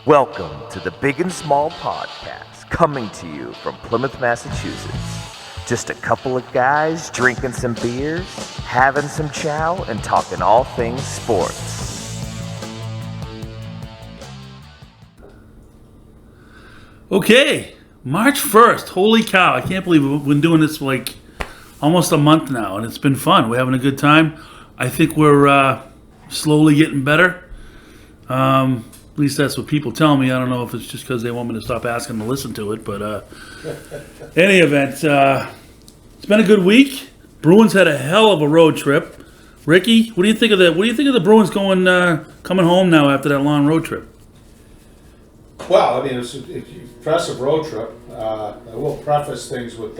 Welcome to the Big and Small Podcast, coming to you from Plymouth, Massachusetts. Just a couple of guys drinking some beers, having some chow, and talking all things sports. Okay, March 1st. Holy cow. I can't believe we've been doing this for like almost a month now, and it's been fun. We're having a good time. I think we're slowly getting better. At least that's what people tell me. I don't know if it's just because they want me to stop asking to listen to it, but any event, it's been a good week. Bruins had a hell of a road trip. Ricky, what do you think of the Bruins coming home now after that long road trip? Well, I mean, it was an impressive road trip. I will preface things with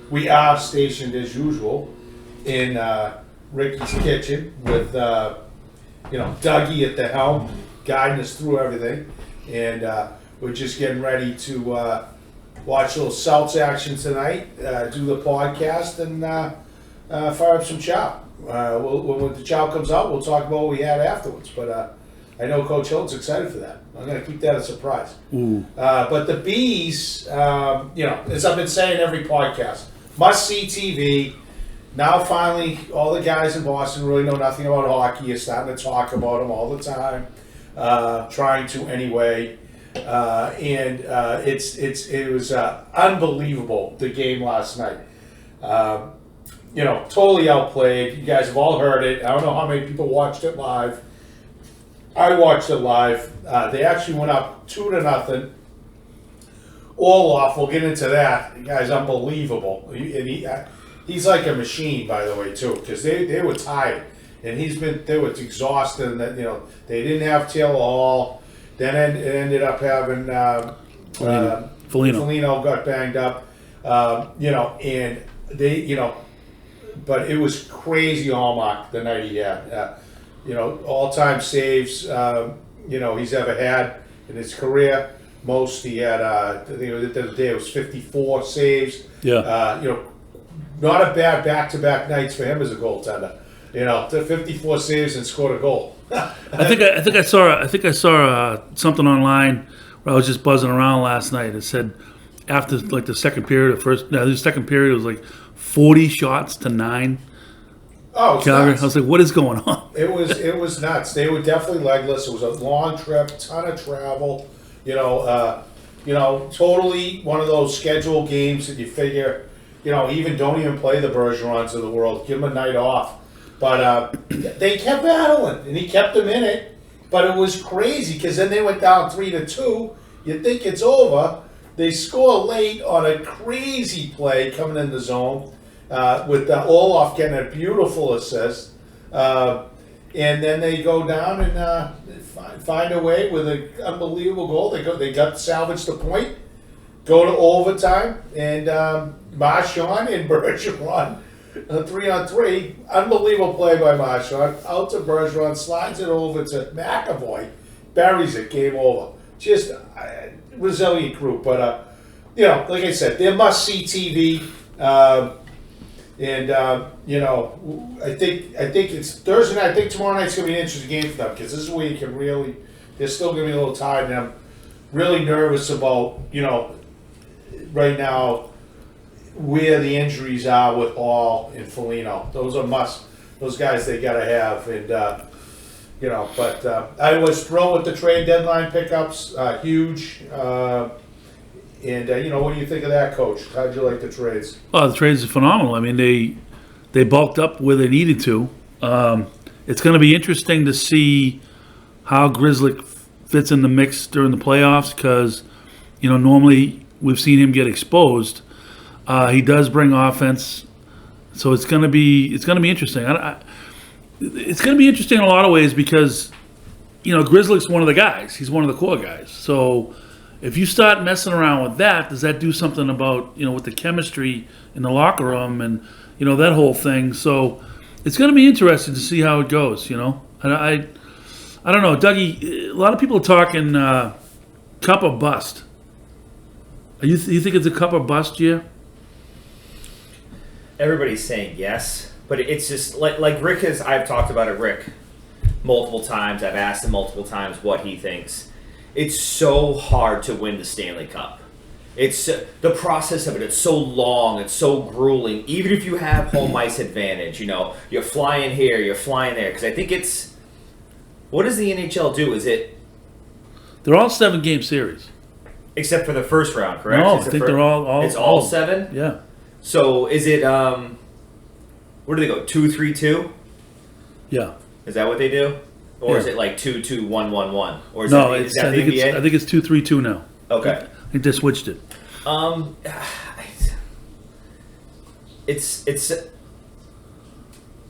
we are stationed as usual in Ricky's kitchen with Dougie at the helm, guiding us through everything, and we're just getting ready to watch a little Celts action tonight, do the podcast, and fire up some chow. When the chow comes out, we'll talk about what we had afterwards. But I know Coach Hilton's excited for that. I'm going to keep that a surprise. But the Bees, as I've been saying every podcast, must-see TV. Now finally, all the guys in Boston really know nothing about hockey. Are starting to talk about them all the time, trying to anyway. It was unbelievable, the game last night. Totally outplayed. You guys have all heard it. I don't know how many people watched it live. I watched it live. They actually went up 2-0. Orloff, we'll get into that. The guy's unbelievable. He's like a machine, by the way, too, because they were tired, and they were exhausted, and that they didn't have Taylor Hall. Then it ended up having Foligno got banged up, and they but it was crazy hallmark the night he had. All-time saves, he's ever had in his career. Most he had, I think the other day it was 54 saves. Yeah. Not a bad back-to-back nights for him as a goaltender. 54 saves and scored a goal. I think I saw something online where I was just buzzing around last night. It said after like the second period, the second period was like 40 shots to 9. Oh, it's Calgary. nuts. I was like, what is going on? It was nuts. They were definitely legless. It was a long trip, ton of travel. Totally one of those scheduled games that you figure, even don't even play the Bergerons of the world. Give them a night off. But they kept battling, and he kept them in it. But it was crazy because then they went down 3-2. You think it's over. They score late on a crazy play coming in the zone. With Orloff getting a beautiful assist, and then they go down and find a way with an unbelievable goal. They got salvaged the point, go to overtime, and Marchand and Bergeron, 3-on-3, unbelievable play by Marchand, out to Bergeron, slides it over to McAvoy, buries it, game over. Just a resilient group, but like I said, they're must-see TV. I think it's Thursday night. I think tomorrow night's going to be an interesting game for them because this is where you can really, they're still going to be a little tired, and I'm really nervous about, right now, where the injuries are with Hall and Foligno. Those are those guys they got to have. And, but I was thrilled with the trade deadline pickups, huge. And, what do you think of that, Coach? How'd you like the trades? Well, the trades are phenomenal. I mean, they bulked up where they needed to. It's going to be interesting to see how Grizzly fits in the mix during the playoffs because, normally we've seen him get exposed. He does bring offense, so it's going to be interesting. It's going to be interesting in a lot of ways because, Grizzly's one of the guys. He's one of the core guys. So if you start messing around with that, does that do something about, with the chemistry in the locker room and, that whole thing? So it's going to be interesting to see how it goes, I don't know. Dougie, a lot of people are talking cup or bust. You think it's a cup or bust year? Everybody's saying yes, but it's just like Rick I've talked about it, Rick, multiple times. I've asked him multiple times what he thinks. it's so hard to win the Stanley Cup. It's the process of it. It's so long. It's so grueling. Even if you have home ice advantage, you're flying here, you're flying there. Because I think it's, what does the NHL do? Is it They're all 7-game series. except for the first round? Correct? No, It's I the think fir- they're all. It's all 7. Yeah. So is it where do they go? 2-3-2? Yeah. Is that what they do? Or is Yeah. it like 2-2-1-1-1? Or is No, that, it's. is that I the think NBA? it's 2-3-2 now. Okay. I think they switched it. It's.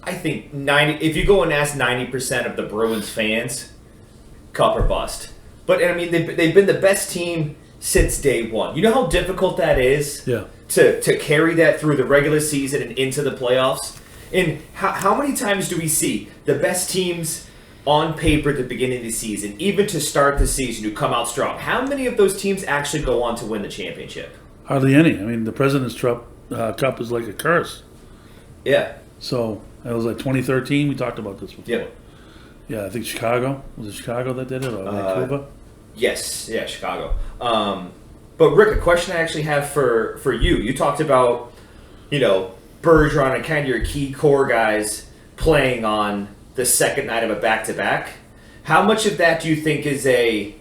I think 90. If you go and ask 90% of the Bruins fans, cup or bust. But I mean, they've been the best team since day one. You know how difficult that is. Yeah. To carry that through the regular season and into the playoffs. And how many times do we see the best teams on paper at the beginning of the season, even to start the season, who come out strong? How many of those teams actually go on to win the championship? Hardly any. I mean, the President's Cup is like a curse. Yeah. So it was like 2013. We talked about this before. Yeah. Yeah, I think Chicago. Was it Chicago that did it, or Vancouver? Yes. Yeah, Chicago. But Rick, a question I actually have for you. You talked about, Bergeron and kind of your key core guys playing on the second night of a back-to-back. How much of that do you think is a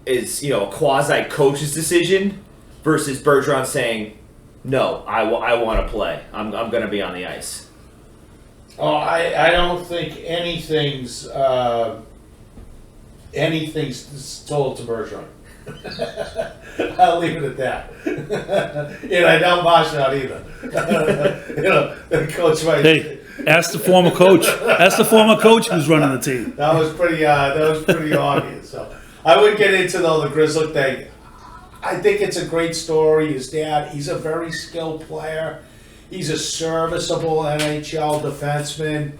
quasi coach's decision versus Bergeron saying, "No, I want to play. I'm going to be on the ice." Oh, I don't think anything's told to Bergeron. I'll leave it at that. And I don't bash out either. The coach might. Hey, ask the former coach. Ask the former coach who's running the team. That was pretty obvious. So I wouldn't get into the Grizzly thing. I think it's a great story. His dad, he's a very skilled player. He's a serviceable NHL defenseman,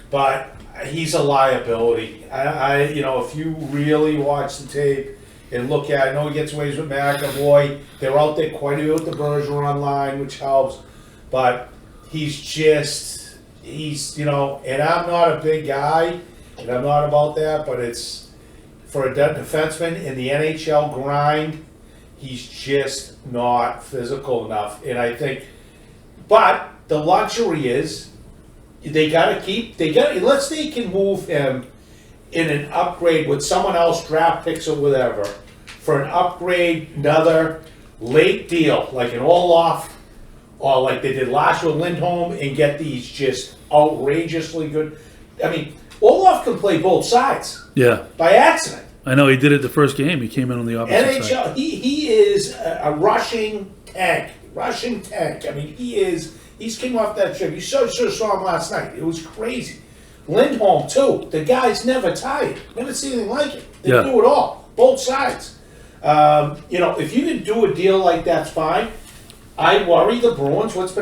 but he's a liability. If you really watch the tape and look at, I know he gets away with McAvoy. They're out there quite a bit with the Bergeron line, which helps, but he's and I'm not a big guy, and I'm not about that, but it's for a defenseman in the NHL grind, he's just not physical enough. And I think, but the luxury is unless they can move him in an upgrade with someone else, draft picks or whatever, for an upgrade, another late deal, like an Olaf, or like they did last year with Lindholm, and get these just outrageously good. I mean, Olaf can play both sides Yeah. by accident. I know he did it the first game. He came in on the opposite side. NHL, he is a rushing tank. I mean, he's came off that trip. You should have saw him last night. It was crazy. Lindholm, too. The guy's never tired. Never seen anything like it. They Yeah. do it all. Both sides. If you can do a deal like that's fine. I worry the Bruins, what's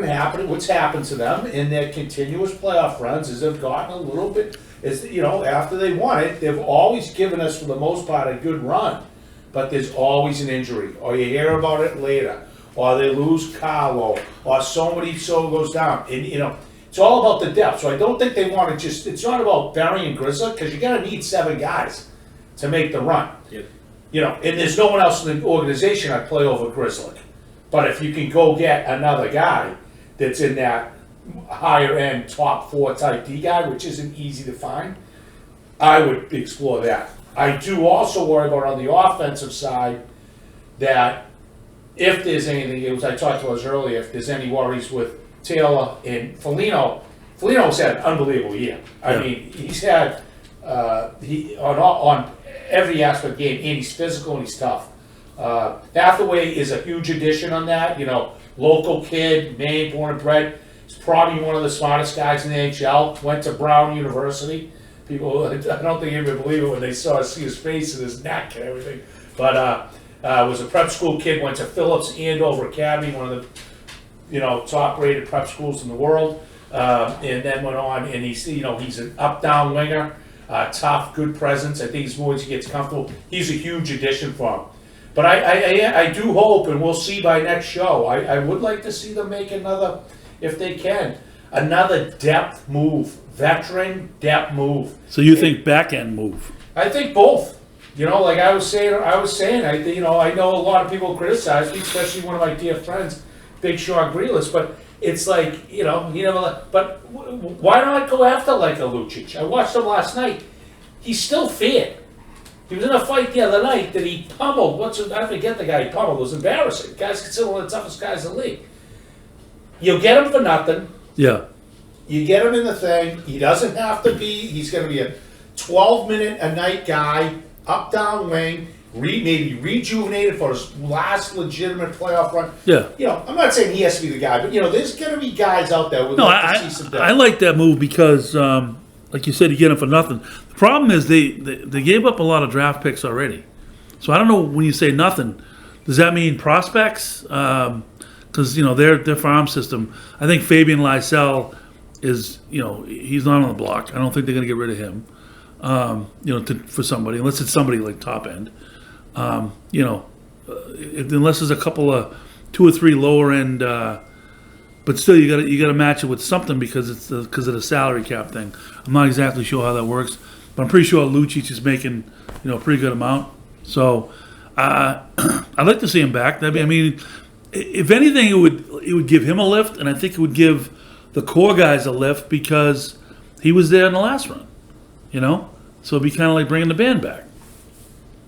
happened to them in their continuous playoff runs is they've gotten a little bit, after they won it, they've always given us, for the most part, a good run. But there's always an injury, or you hear about it later, or they lose Carlo, or somebody goes down. And, it's all about the depth. So I don't think they want to it's not about burying Grizzly, because you're going to need 7 guys to make the run. Yep. And there's no one else in the organization I'd play over Grizzly. But if you can go get another guy that's in that higher end top 4 type D guy, which isn't easy to find, I would explore that. I do also worry about on the offensive side that if there's anything, I talked about this earlier, if there's any worries with Taylor and Foligno's had an unbelievable year. I mean, he's had on every aspect of the game, and he's physical and he's tough. Hathaway is a huge addition on that. Local kid, Maine, born and bred. He's probably one of the smartest guys in the NHL. Went to Brown University. People, I don't think even believe it when they see his face and his neck and everything. But was a prep school kid. Went to Phillips Andover Academy, one of the top-rated prep schools in the world. And then went on, and he's an up-down winger, tough, good presence. I think he's more as he gets comfortable. He's a huge addition for him. But I do hope, and we'll see by next show, I would like to see them make another, if they can, another depth move, veteran depth move. So you think back end move? I think both. like I was saying, I know a lot of people criticize me, especially one of my dear friends, Big Sean Grealis, but it's like, he never, but why not go after like a Lucic? I watched him last night. He's still feared. He was in a fight the other night that he pummeled. I forget the guy he pummeled. It was embarrassing. The guy's considered one of the toughest guys in the league. You'll get him for nothing. Yeah. You get him in the thing. He doesn't have to be. He's going to be a 12-minute a night guy, up down wing, maybe rejuvenated for his last legitimate playoff run. Yeah. I'm not saying he has to be the guy, but there's going to be guys out there with like to see some depth. I like that move because, like you said, you get him for nothing. The problem is they gave up a lot of draft picks already. So I don't know when you say nothing, does that mean prospects? Because their farm system. I think Fabian Lysell is he's not on the block. I don't think they're going to get rid of him. For somebody, unless it's somebody like top end. Unless there's a couple of 2 or 3 lower end. But still, you got to match it with something because of the salary cap thing. I'm not exactly sure how that works, but I'm pretty sure Lucic is making a pretty good amount. So I'd like to see him back. If anything, it would give him a lift, and I think it would give the core guys a lift because he was there in the last run. So it'd be kind of like bringing the band back.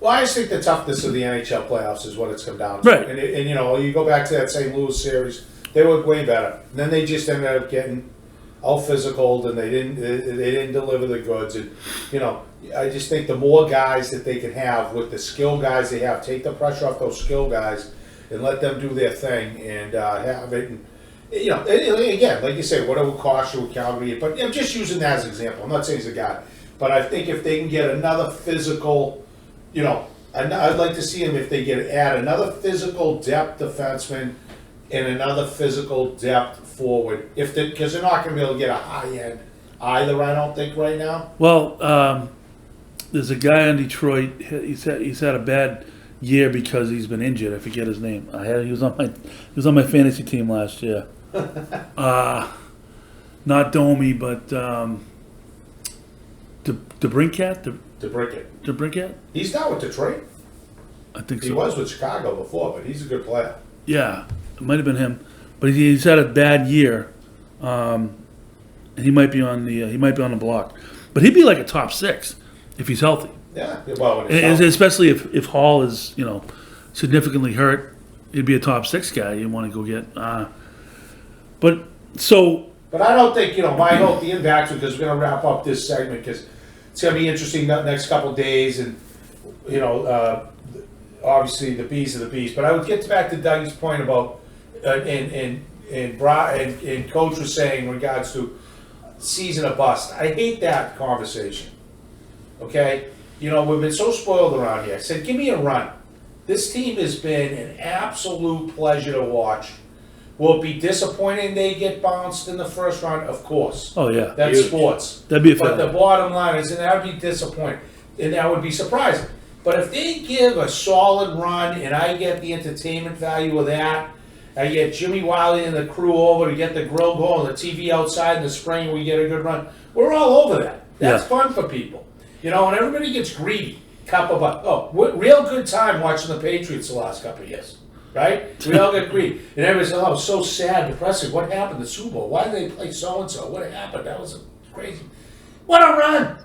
Well, I just think the toughness of the NHL playoffs is what it's come down to. Right. And you go back to that St. Louis series, they were way better. And then they just ended up getting out physical, and they didn't deliver the goods. And I just think the more guys that they can have with the skill guys they have, take the pressure off those skill guys and let them do their thing and have it. And, again, like you say, what it would cost you with Calgary. But I'm just using that as an example. I'm not saying he's a guy. But I think if they can get another physical, I'd like to see them if they add another physical depth defenseman and another physical depth forward. Because they're not going to be able to get a high end either. I don't think right now. Well, there's a guy in Detroit. He's had a bad year because he's been injured. I forget his name. He was on my fantasy team last year. Not Domi, but. DeBrincat? He's not with Detroit. I think so. He was with Chicago before, but he's a good player. Yeah, it might have been him, but he's had a bad year, and he might be on the block. But he'd be like a top 6 if he's healthy. Yeah, well, especially if Hall is significantly hurt, he'd be a top 6 guy you want to go get. But I don't think, my hope, the impact, because we're going to wrap up this segment, because it's going to be interesting the next couple of days, and, obviously the bees are the bees. But I would get back to Doug's point about, and Coach was saying in regards to season or bust. I hate that conversation, okay? We've been so spoiled around here. I said, give me a run. This team has been an absolute pleasure to watch. Will it be disappointing they get bounced in the first round? Of course. Oh, yeah. That's sports. That'd be a But the bottom line is that would be disappointing. And that would be surprising. But if they give a solid run and I get the entertainment value of that, I get Jimmy Wiley and the crew over to get the grill going, the TV outside in the spring, we get a good run. We're all over that. That's fun for people. And everybody gets greedy. Real good time watching the Patriots the last couple of years. Right? We all get greedy. And everybody said, oh, so sad, depressing. What happened to the Super Bowl? Why did they play so-and-so? What happened? That was crazy. What a run!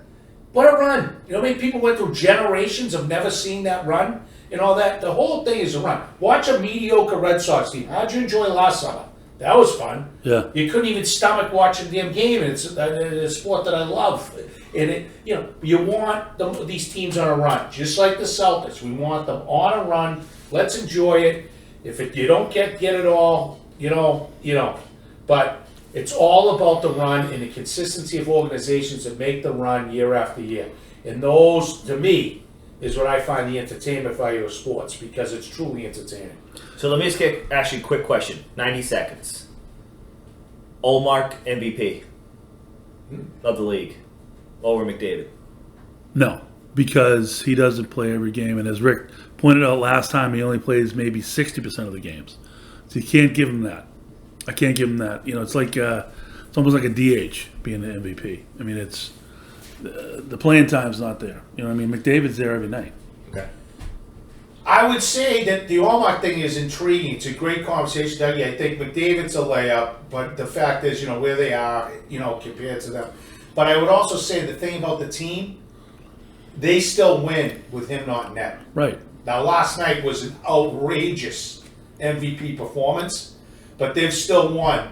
What a run. How many people went through generations of never seeing that run and all that? The whole thing is a run. Watch a mediocre Red Sox team. How'd you enjoy last summer? That was fun. Yeah. You couldn't even stomach watching the damn game, and it's a sport that I love. And you want these teams on a run, just like the Celtics. We want them on a run. Let's enjoy it. If you don't get it all, you don't. But it's all about the run and the consistency of organizations that make the run year after year. And those, to me, is what I find the entertainment value of sports, because it's truly entertaining. So let me just ask you a quick question. 90 seconds. Olmark MVP of the league over McDavid. No, because he doesn't play every game, and as Rick pointed out last time, he only plays maybe 60% of the games. So you can't give him that. I can't give him that. It's like it's almost like a DH being the MVP. I mean, it's the playing time's not there. McDavid's there every night. I would say that the Allmark thing is intriguing. It's a great conversation, Dougie. I think McDavid's a layup, but the fact is, where they are, compared to them. But I would also say the thing about the team, they still win with him not in net. Right. Now, last night was an outrageous MVP performance, but they've still won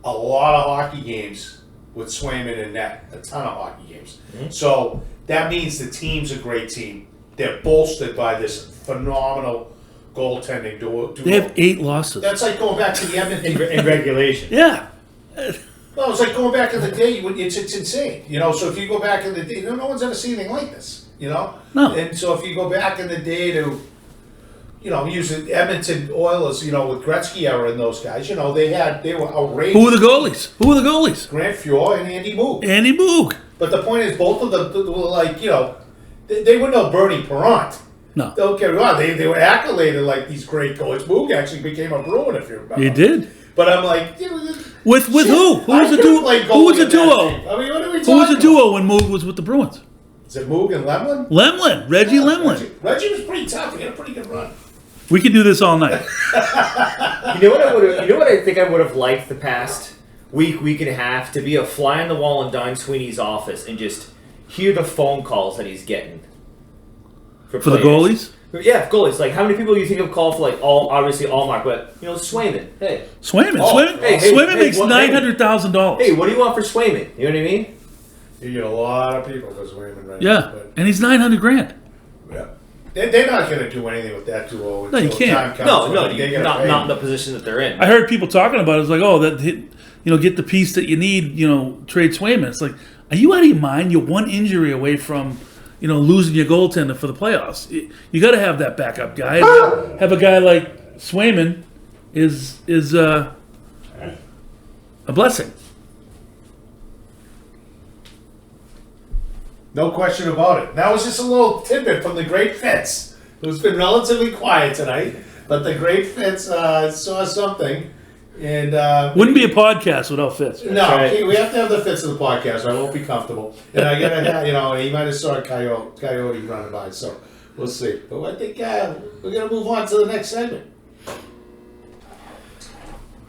a lot of hockey games with Swayman in net, a ton of hockey games. Mm-hmm. So that means the team's a great team. They're bolstered by this phenomenal goaltending duo. They have 8 losses. That's like going back to the Edmonton in regulation. Yeah. No, it's like going back in the day. It's insane. So if you go back in the day, no one's ever seen anything like this. No. And so if you go back in the day to, use the Edmonton Oilers, with Gretzky era and those guys, they were outrageous. Who were the goalies? Grant Fuhr and Andy Moog. But the point is, both of them were like, they were no Bernie Perrant. No. Don't get me wrong. They were accoladed like these great goalies. Moog actually became a Bruin, if you remember. He did. But I'm like, with who? Who was the duo? Who was the duo? I mean, what are we talking Who was the duo when Moog was with the Bruins? Is it Moog and Lemlin? Reggie Lemlin. Reggie was pretty tough. He had a pretty good run. We could do this all night. You know what I think I would have liked the past week and a half, to be a fly on the wall in Don Sweeney's office and just hear the phone calls that he's getting for the goalies. Yeah, goalies. Like, how many people do you think have called for, like, obviously Allmark, but, Swayman? Hey. Swayman makes $900,000. Hey, what do you want for Swayman? You know what I mean? You get a lot of people for Swayman right now. Yeah, and he's $900,000. Yeah. They're not going to do anything with that duo. No, you can't. No, not in the position that they're in. I heard people talking about it. It's like, get the piece that you need, trade Swayman. It's like, are you out of your mind? You're one injury away from, losing your goaltender for the playoffs. You got to have that backup guy. Have a guy like Swayman is a blessing. No question about it. That was just a little tidbit from the great Fitz, who's been relatively quiet tonight. But the great Fitz saw something, and wouldn't be a podcast without Fitz. No, right. We have to have the Fitz of the podcast, or I won't be comfortable. And I gotta have, he might have saw a coyote running by, so we'll see. But I think we're gonna move on to the next segment.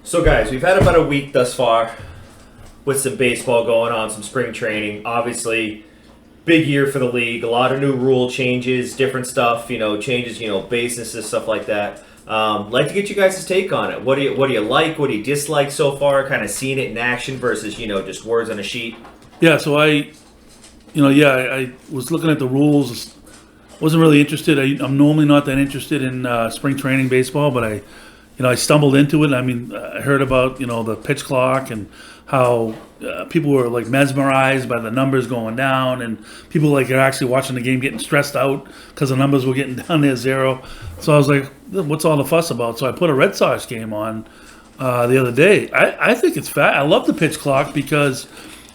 So, guys, we've had about a week thus far with some baseball going on, some spring training. Obviously, big year for the league. A lot of new rule changes, different stuff. Changes. Bases, stuff like that. Like to get you guys' take on it. What do you like? What do you dislike so far? Kind of seeing it in action versus just words on a sheet. Yeah. So I was looking at the rules. Wasn't really interested. I'm normally not that interested in spring training baseball, but I stumbled into it. I mean, I heard about the pitch clock and how people were like mesmerized by the numbers going down, and people are actually watching the game getting stressed out because the numbers were getting down near 0. So I was like, what's all the fuss about? So I put a Red Sox game on the other day. I think it's fat. I love the pitch clock because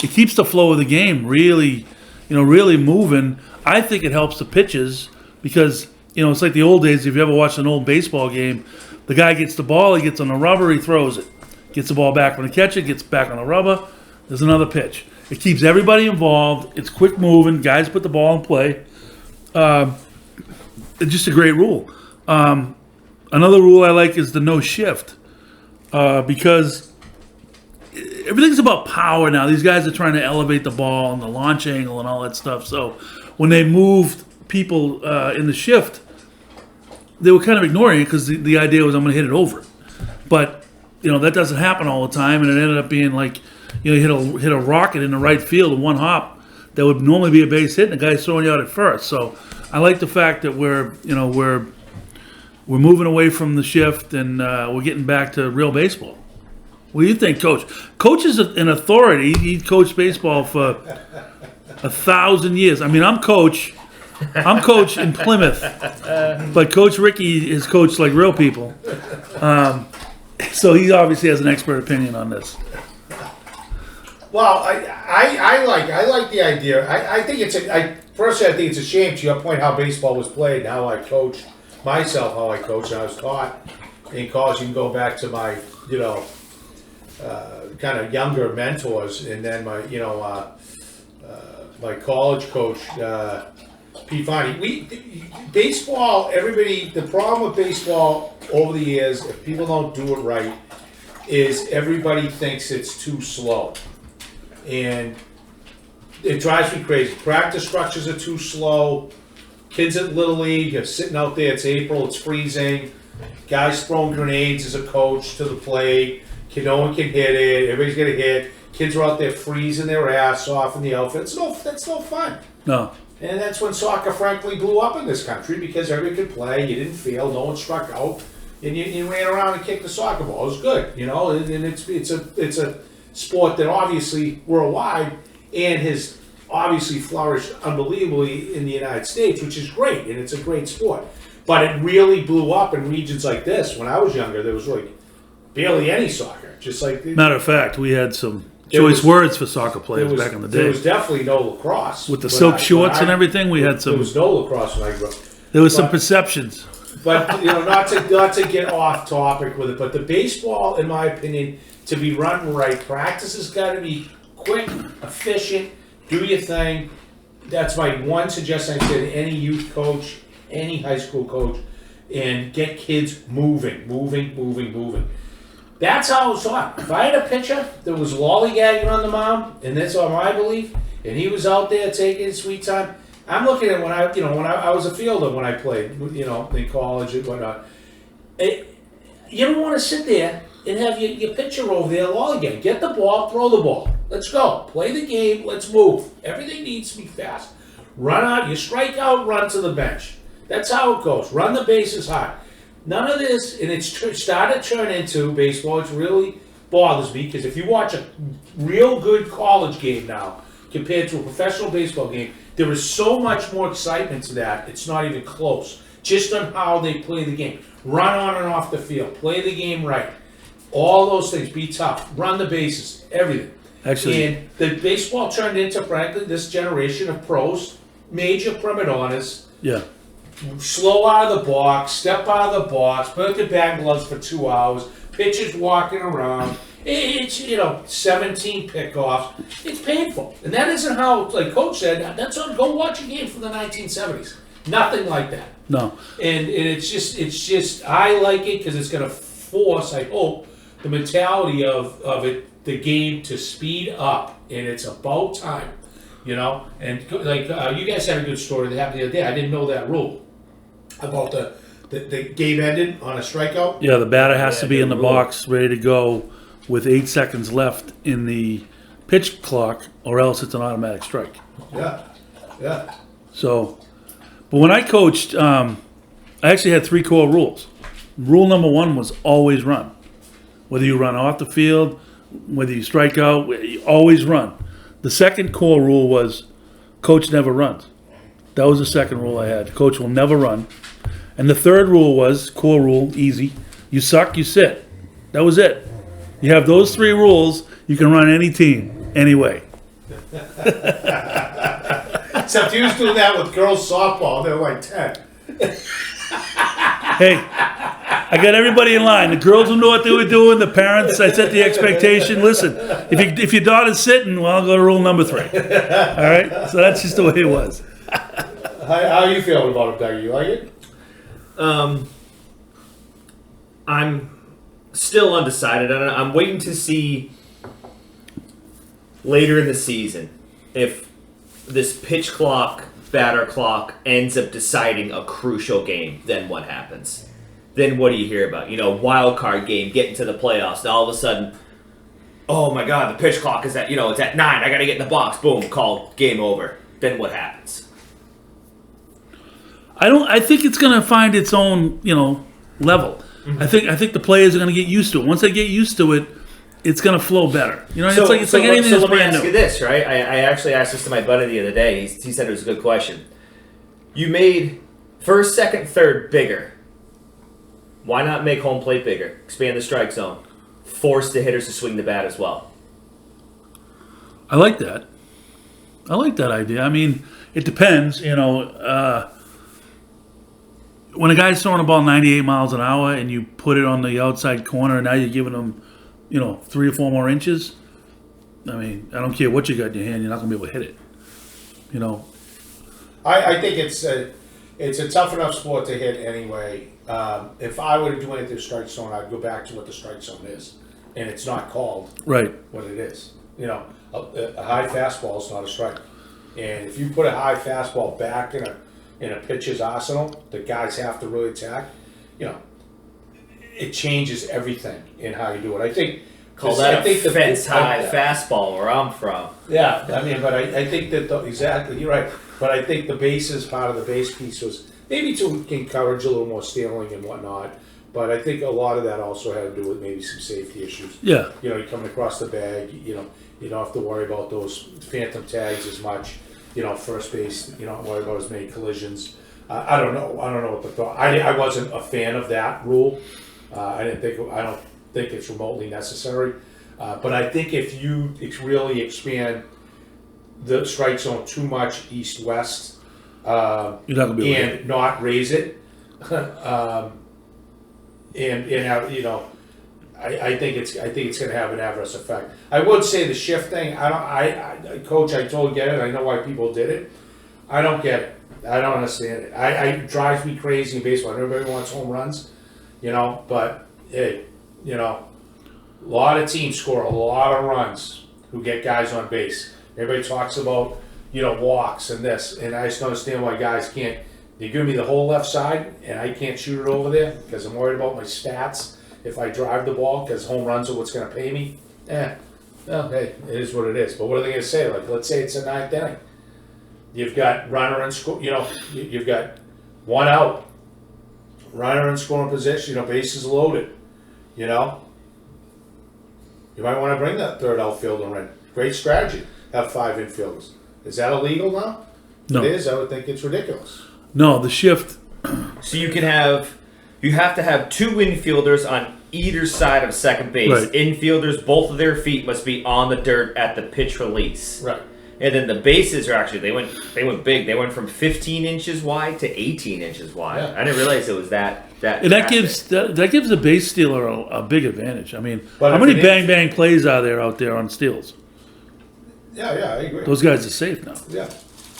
it keeps the flow of the game really moving. I think it helps the pitches because it's like the old days. If you ever watched an old baseball game, the guy gets the ball, he gets on the rubber, he throws it. Gets the ball back when the catcher, gets back on the rubber. There's another pitch. It keeps everybody involved. It's quick moving. Guys put the ball in play. It's just a great rule. Another rule I like is the no shift because everything's about power now. These guys are trying to elevate the ball and the launch angle and all that stuff. So when they moved people in the shift, they were kind of ignoring it because the idea was I'm going to hit it over. But that doesn't happen all the time, and it ended up being like, you hit a rocket in the right field in one hop that would normally be a base hit, and the guy's throwing you out at first. So I like the fact that we're moving away from the shift and we're getting back to real baseball. What do you think, Coach? Coach is an authority. He coached baseball for 1,000 years. I mean, I'm coach in Plymouth, but Coach Ricky is coached like real people. So he obviously has an expert opinion on this. Well, I like the idea. I think personally, I think it's a shame, to your point, how baseball was played and how I coached myself, how I coached, and I was taught in college. You can go back to my, kind of younger mentors, and then my, my college coach, Baseball, everybody, the problem with baseball over the years, if people don't do it right, is everybody thinks it's too slow. And it drives me crazy. Practice structures are too slow. Kids at Little League are sitting out there, it's April, it's freezing. Guys throwing grenades as a coach to the plate. No one can hit it, everybody's gonna hit. Kids are out there freezing their ass off in the outfit. That's no fun. No. And that's when soccer, frankly, blew up in this country because everybody could play. You didn't fail. No one struck out, and you ran around and kicked the soccer ball. It was good, you know. And it's a sport that obviously worldwide and has obviously flourished unbelievably in the United States, which is great, and it's a great sport. But it really blew up in regions like this. When I was younger, there was like barely any soccer. Just like Matter of fact, we had some choice words for soccer players back in the day. There was definitely no lacrosse. With the silk shorts and everything, we had some. There was no lacrosse when I grew up. There was some perceptions. But not to get off topic with it, but the baseball, in my opinion, to be run right, practice has got to be quick, efficient, do your thing. That's my one suggestion I say to any youth coach, any high school coach, and get kids moving. That's how it was taught. If I had a pitcher that was lollygagging on the mound, and that's on my belief, and he was out there taking his sweet time, I'm looking at when I was a fielder when I played, in college and whatnot. You don't want to sit there and have your pitcher over there lollygag. Get the ball, throw the ball. Let's go. Play the game. Let's move. Everything needs to be fast. Run out. You strike out, run to the bench. That's how it goes. Run the bases hard. None of this, and it's started to turn into baseball, which really bothers me, because if you watch a real good college game now compared to a professional baseball game, there is so much more excitement to that, it's not even close. Just on how they play the game. Run on and off the field. Play the game right. All those things. Be tough. Run the bases. Everything. Actually, and the baseball turned into, frankly, this generation of pros, major prima donnas. Yeah. Slow out of the box, step out of the box, put the bat gloves for 2 hours, pitchers walking around. It's, 17 pickoffs. It's painful. And that isn't how, like Coach said, go watch a game from the 1970s. Nothing like that. No. And it's just, I like it because it's going to force, I hope, the mentality of the game to speed up. And it's about time, And like, you guys had a good story that happened the other day. I didn't know that rule. About the game ended on a strikeout? Yeah, the batter has to be in the box, ready to go, with 8 seconds left in the pitch clock, or else it's an automatic strike. Yeah. So, but when I coached, I actually had 3 core rules. Rule number 1 was always run. Whether you run off the field, whether you strike out, you always run. The second core rule was coach never runs. That was the second rule I had. Coach will never run. And the third rule was, core rule, easy. You suck, you sit. That was it. You have those 3 rules, you can run any team, anyway. Except he was doing that with girls softball. They're like 10. Hey, I got everybody in line. The girls will know what they were doing. The parents, I set the expectation. Listen, if your daughter's sitting, well, I'll go to rule number 3. All right? So that's just the way it was. How are you feeling about it, Doug? You like it? I'm still undecided. I'm waiting to see later in the season if this pitch clock, batter clock ends up deciding a crucial game. Then what happens? Then what do you hear about? Wild card game, getting to the playoffs. Now all of a sudden, oh my God, the pitch clock is at it's at 9. I got to get in the box. Boom, call, game over. Then what happens? I think it's going to find its own, level. Mm-hmm. I think the players are going to get used to it. Once they get used to it, it's going to flow better. It's like anything that's brand new. So let me ask you this, right? I actually asked this to my buddy the other day. He said it was a good question. You made first, second, third bigger. Why not make home plate bigger? Expand the strike zone. Force the hitters to swing the bat as well. I like that. I like that idea. I mean, it depends, when a guy's throwing a ball 98 miles an hour and you put it on the outside corner and now you're giving him, 3 or 4 more inches, I mean, I don't care what you got in your hand, you're not going to be able to hit it. I think it's a tough enough sport to hit anyway. If I were to do anything to strike zone, I'd go back to what the strike zone is, and it's not called Right. what it is. You know, a high fastball is not a strike, and if you put a high fastball back in a pitcher's arsenal, the guys have to really attack. You know, it changes everything in how you do it. I think. Call that a the fence high fastball where I'm from. Yeah, I mean, but I think that exactly, you're right. But I think the bases, part of the base piece was maybe to encourage a little more stealing and whatnot. But I think a lot of that also had to do with maybe some safety issues. Yeah. You know, you're coming across the bag, you know, you don't have to worry about those phantom tags as much. You know, first base, you don't worry about as many collisions. I don't know what the thought. I wasn't a fan of that rule. I don't think it's remotely necessary. But I think if you really expand the strike zone too much east-west You're not gonna be able to. and not raise it, and have, you know, I think it's going to have an adverse effect. I would say the shift thing. Coach, I totally get it. I know why people did it. I don't get it. I don't understand it. It drives me crazy in baseball. Everybody wants home runs, you know, but hey, you know, a lot of teams score a lot of runs who get guys on base. Everybody talks about, you know, walks and this, and I just don't understand why guys can't. They give me the whole left side, and I can't shoot it over there because I'm worried about my stats if I drive the ball, because home runs are what's going to pay me. Well, hey, it is what it is. But what are they going to say? Like, let's say it's a ninth inning. You've got runner and score. You know, you've got one out, runner in scoring position. You know, bases loaded. You know, you might want to bring that third outfielder in. Great strategy. Have 5 infielders. Is that illegal now? No. It is. I would think it's ridiculous. No, the shift. So you have to have 2 infielders on either side of second base. Right. Infielders, both of their feet must be on the dirt at the pitch release. Right. And then the bases are actually they went big. They went from 15 inches wide to 18 inches wide. Yeah. I didn't realize it was that. And that gives the base stealer a big advantage. I mean, But how if many it bang bang plays are there out there on steals? Yeah, I agree. Those guys are safe now. Yeah,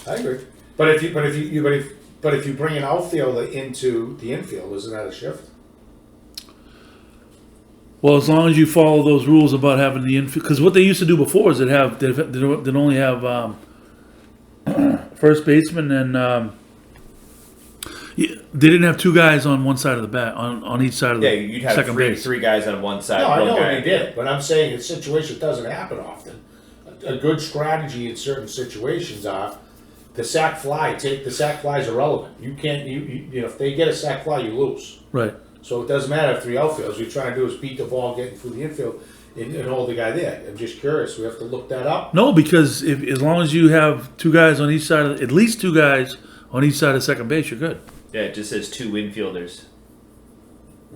I agree. But if you bring an outfielder into the infield, isn't that a shift? Well, as long as you follow those rules about having the infield, because what they used to do before is they'd only have first baseman and they didn't have 2 guys on one side of the bat on each side of the you'd have second three, base. 3 guys on one side. No, I one know guy. they did, but I'm saying in situations it doesn't happen often. A good strategy in certain situations are the sac fly. The sac fly is irrelevant. You can't you know if they get a sac fly, you lose. Right. So it doesn't matter if 3 outfielders. What you're trying to do is beat the ball, getting through the infield, and hold the guy there. I'm just curious. We have to look that up. No, because as long as you have 2 guys on each side of at least 2 guys on each side of second base, you're good. Yeah, it just says 2 infielders.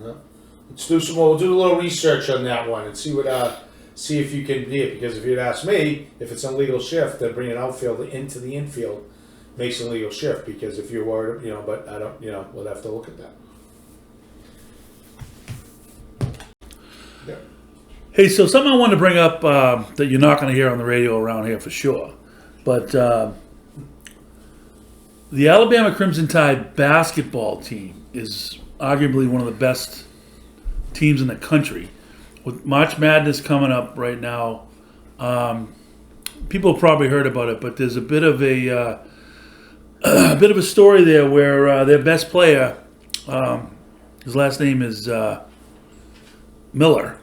Yeah. Let's do some more. We'll do a little research on that one and see if you can be it. Because if you'd ask me, if it's an illegal shift, then bring an outfielder into the infield makes an illegal shift. Because if you're worried, you know, but I don't, you know, we'll have to look at that. Yeah. Hey, so something I wanted to bring up that you're not going to hear on the radio around here for sure, but the Alabama Crimson Tide basketball team is arguably one of the best teams in the country. With March Madness coming up right now, people have probably heard about it, but there's a bit of a story there where their best player, his last name is Miller.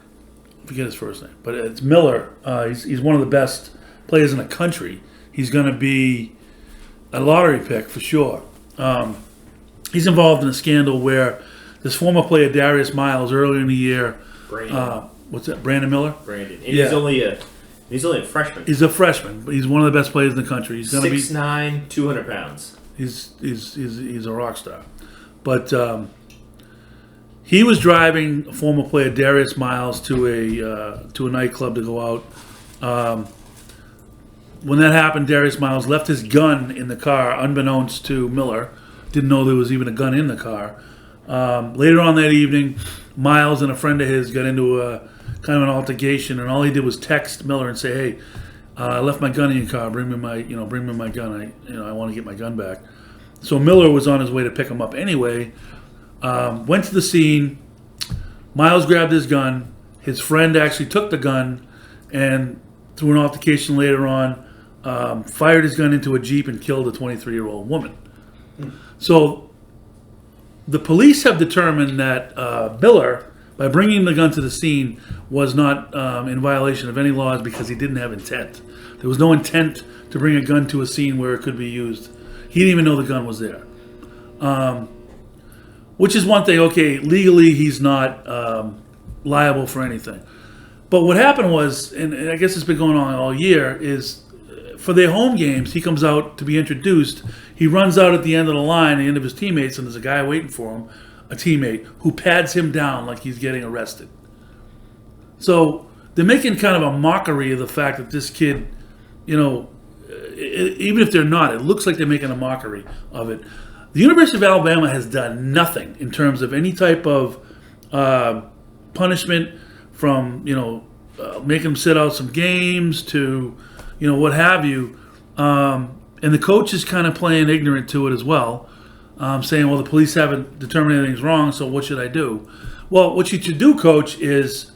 I forget his first name, but it's Miller. He's one of the best players in the country. He's going to be a lottery pick for sure. He's involved in a scandal where this former player Darius Miles earlier in the year, what's that? Brandon Miller. Brandon. And Yeah. He's only a freshman. He's a freshman, but he's one of the best players in the country. He's going to be 6'9", 200 pounds. He's a rock star, but he was driving former player Darius Miles to a nightclub to go out. When that happened, Darius Miles left his gun in the car, unbeknownst to Miller. Didn't know there was even a gun in the car. Later on that evening, Miles and a friend of his got into a kind of an altercation, and all he did was text Miller and say, "Hey, I left my gun in your car. Bring me my gun. I want to get my gun back." So Miller was on his way to pick him up anyway. Went to the scene. Miles grabbed his gun. His friend actually took the gun and, through an altercation later on, fired his gun into a Jeep and killed a 23-year-old woman. So the police have determined that Miller, by bringing the gun to the scene, was not in violation of any laws because he didn't have intent. There was no intent to bring a gun to a scene where it could be used. He didn't even know the gun was there. Which is one thing. Okay, legally he's not liable for anything. But what happened was, and I guess it's been going on all year, is for their home games, he comes out to be introduced. He runs out at the end of the line, the end of his teammates, and there's a guy waiting for him, a teammate, who pads him down like he's getting arrested. So they're making kind of a mockery of the fact that this kid, even if they're not, it looks like they're making a mockery of it. The University of Alabama has done nothing in terms of any type of punishment, from making them sit out some games to what have you, and the coach is kind of playing ignorant to it as well, saying, well, the police haven't determined anything's wrong, so what should I do? Well, what you should do, coach, is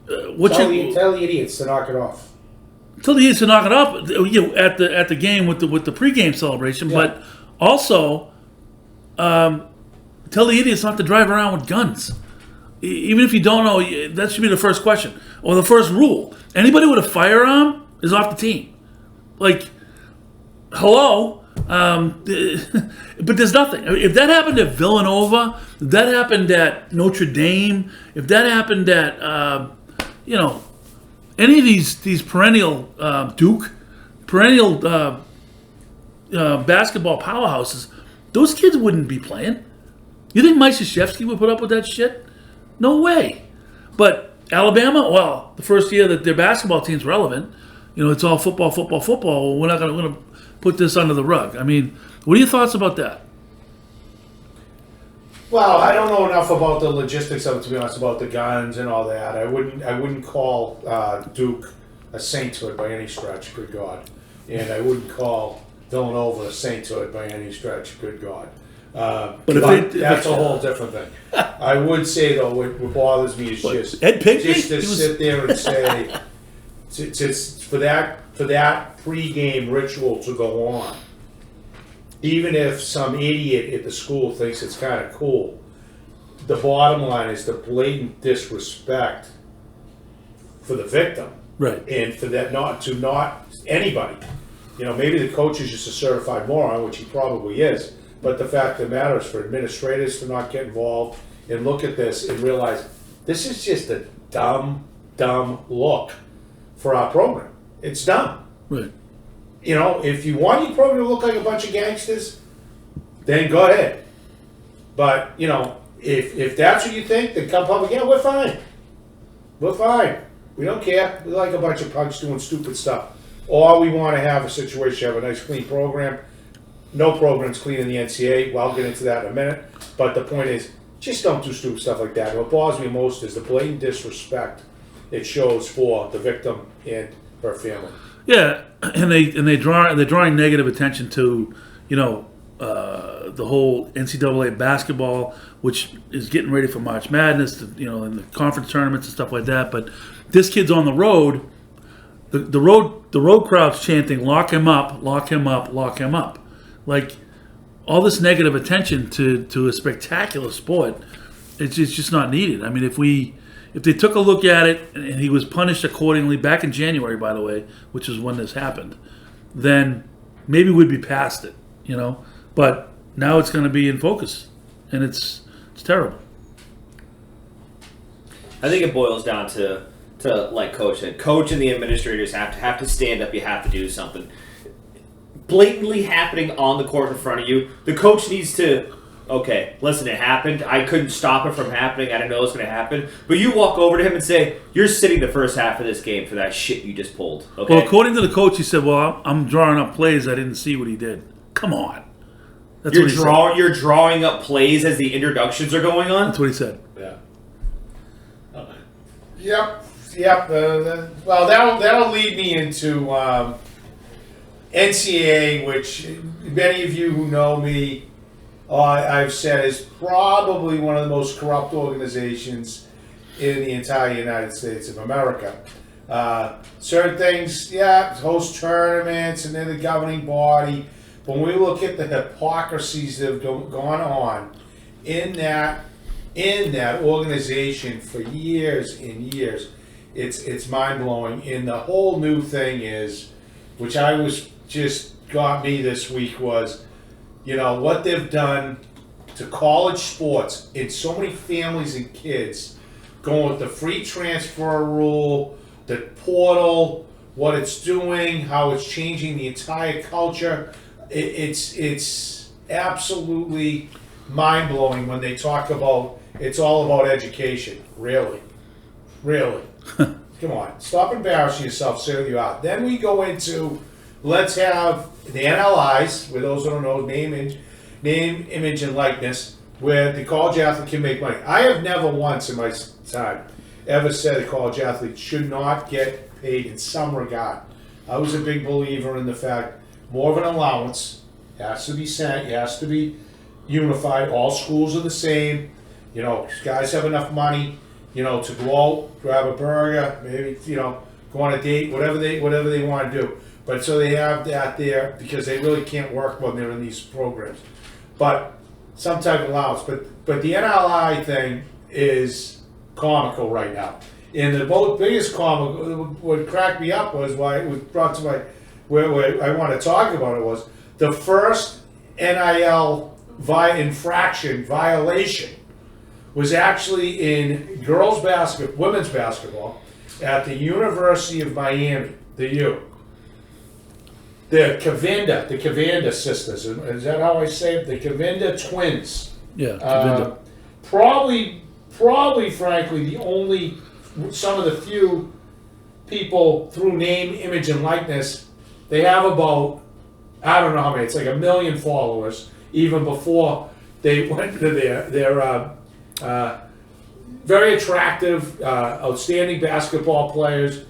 tell the idiots to knock it off. Tell the idiots to knock it off at the game with the pregame celebration, but also tell the idiots not to drive around with guns. Even if you don't know, that should be the first question. Or the first rule. Anybody with a firearm is off the team. Like, hello? But there's nothing. If that happened at Villanova, if that happened at Notre Dame, if that happened at, any of these perennial perennial basketball powerhouses, those kids wouldn't be playing. You think Mike Krzyzewski would put up with that shit? No way. But Alabama, well, the first year that their basketball team's relevant, it's all football. Well, we're not going to put this under the rug. I mean, what are your thoughts about that? Well, I don't know enough about the logistics of it, to be honest, about the guns and all that. I wouldn't call Duke a sainthood by any stretch, good God. And I wouldn't call Villanova a sainthood by any stretch, good God. But that's a whole different thing. I would say, though, what bothers me is just to sit there and say, for that pre-game ritual to go on, even if some idiot at the school thinks it's kind of cool, the bottom line is the blatant disrespect for the victim, right? And for that not anybody. Maybe the coach is just a certified moron, which he probably is. But the fact of the matter is, for administrators to not get involved and look at this and realize this is just a dumb look for our program. It's dumb. Right. If you want your program to look like a bunch of gangsters, then go ahead. But, if that's what you think, then come public. Yeah, we're fine. We're fine. We don't care. We like a bunch of punks doing stupid stuff. Or we want to have a situation, have a nice clean program. No program's clean in the NCAA. Well, I'll get into that in a minute. But the point is, just don't do stupid stuff like that. And what bothers me most is the blatant disrespect it shows for the victim and her family. Yeah, and they're drawing negative attention to the whole NCAA basketball, which is getting ready for March Madness, and the conference tournaments and stuff like that. But this kid's on the road. The road crowd's chanting, "Lock him up, lock him up, lock him up." Like, all this negative attention to a spectacular sport, it's just not needed. I mean, if they took a look at it and he was punished accordingly back in January, by the way, which is when this happened, then maybe we'd be past it, But now it's going to be in focus, and it's terrible. I think it boils down to like Coach said, Coach and the administrators have to stand up. You have to do something. Blatantly happening on the court in front of you, the coach needs to, okay, listen, it happened. I couldn't stop it from happening. I didn't know it was going to happen. But you walk over to him and say, you're sitting the first half of this game for that shit you just pulled. Okay? Well, according to the coach, he said, well, I'm drawing up plays. I didn't see what he did. Come on. That's what he said. You're drawing up plays as the introductions are going on? That's what he said. Yeah. Yep. Well, that'll lead me into NCAA, which many of you who know me, I've said is probably one of the most corrupt organizations in the entire United States of America. Certain things, host tournaments and they're the governing body. But when we look at the hypocrisies that have gone on in that organization for years and years, it's mind blowing. And the whole new thing is, which just got me this week, was, what they've done to college sports, and so many families and kids going with the free transfer rule, the portal, what it's doing, how it's changing the entire culture. It's absolutely mind blowing when they talk about it's all about education. Really. Come on, stop embarrassing yourself, sir. You are. Then we go into, let's have the NLIs, where those who don't know, name, image, and likeness, where the college athlete can make money. I have never once in my time ever said a college athlete should not get paid in some regard. I was a big believer in the fact more of an allowance has to be sent, it has to be unified. All schools are the same. Guys have enough money, to go out, grab a burger, maybe, go on a date, whatever they want to do. But so they have that there because they really can't work when they're in these programs. But some type of allowance. But the NLI thing is comical right now. And the biggest comical, what cracked me up was why it was brought to my, where I want to talk about it, was the first NIL violation was actually in women's basketball at the University of Miami, the U. The Cavinda sisters, is that how I say it? The Cavinda twins. Yeah, Cavinda. Probably, frankly, some of the few people through name, image, and likeness. They have about, I don't know how many, it's like 1 million followers, even before they went to their very attractive, outstanding basketball players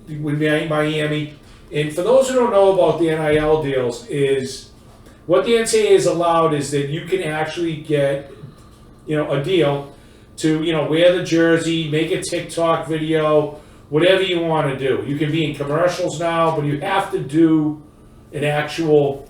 with Miami. And for those who don't know about the NIL deals, is what the NCAA has allowed is that you can actually get, a deal to, wear the jersey, make a TikTok video, whatever you want to do. You can be in commercials now, but you have to do an actual,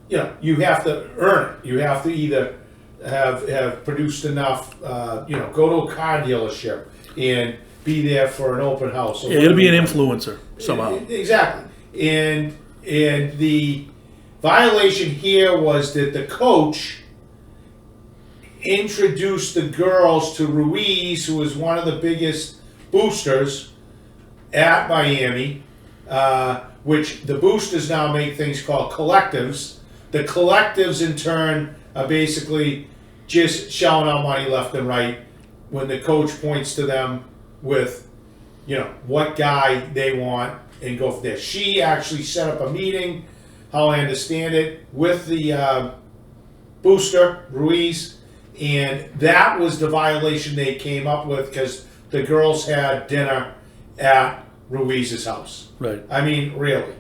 you have to earn it. You have to either have produced enough, go to a car dealership and be there for an open house. Yeah, it'll be an influencer somehow. Exactly. And the violation here was that the coach introduced the girls to Ruiz, who was one of the biggest boosters at Miami, which the boosters now make things called collectives. The collectives, in turn, are basically just shelling out money left and right when the coach points to them with, what guy they want and go from there. She actually set up a meeting, how I understand it, with the booster, Ruiz, and that was the violation they came up with because the girls had dinner at Ruiz's house. Right. I mean, really.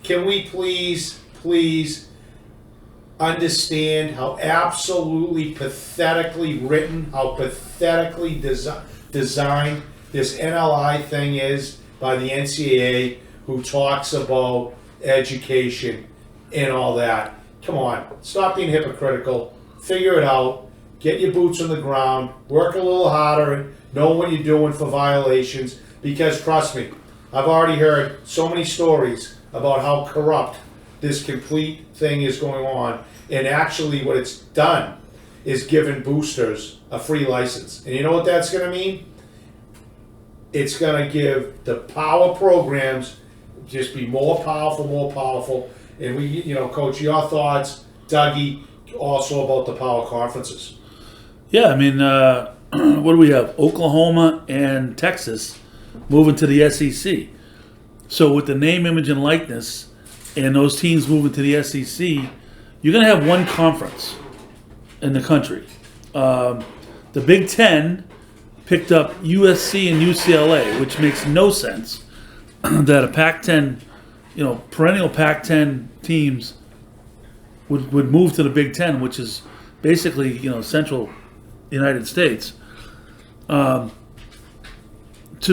Can we please understand how absolutely pathetically written, how pathetically designed this NLI thing is by the NCAA, who talks about education and all that. Come on, stop being hypocritical. Figure it out. Get your boots on the ground. Work a little harder and know what you're doing for violations. Because trust me, I've already heard so many stories about how corrupt this complete thing is going on. And actually what it's done is given boosters a free license. And you know what that's going to mean? It's going to give the power programs just be more powerful. And we, Coach, your thoughts, Dougie, also about the power conferences. Yeah, what do we have? Oklahoma and Texas moving to the SEC. So with the name, image, and likeness, and those teams moving to the SEC, you're going to have one conference in the country. The Big Ten picked up USC and UCLA, which makes no sense that a Pac-10 perennial Pac-10 teams would move to the Big Ten, which is basically, central United States, to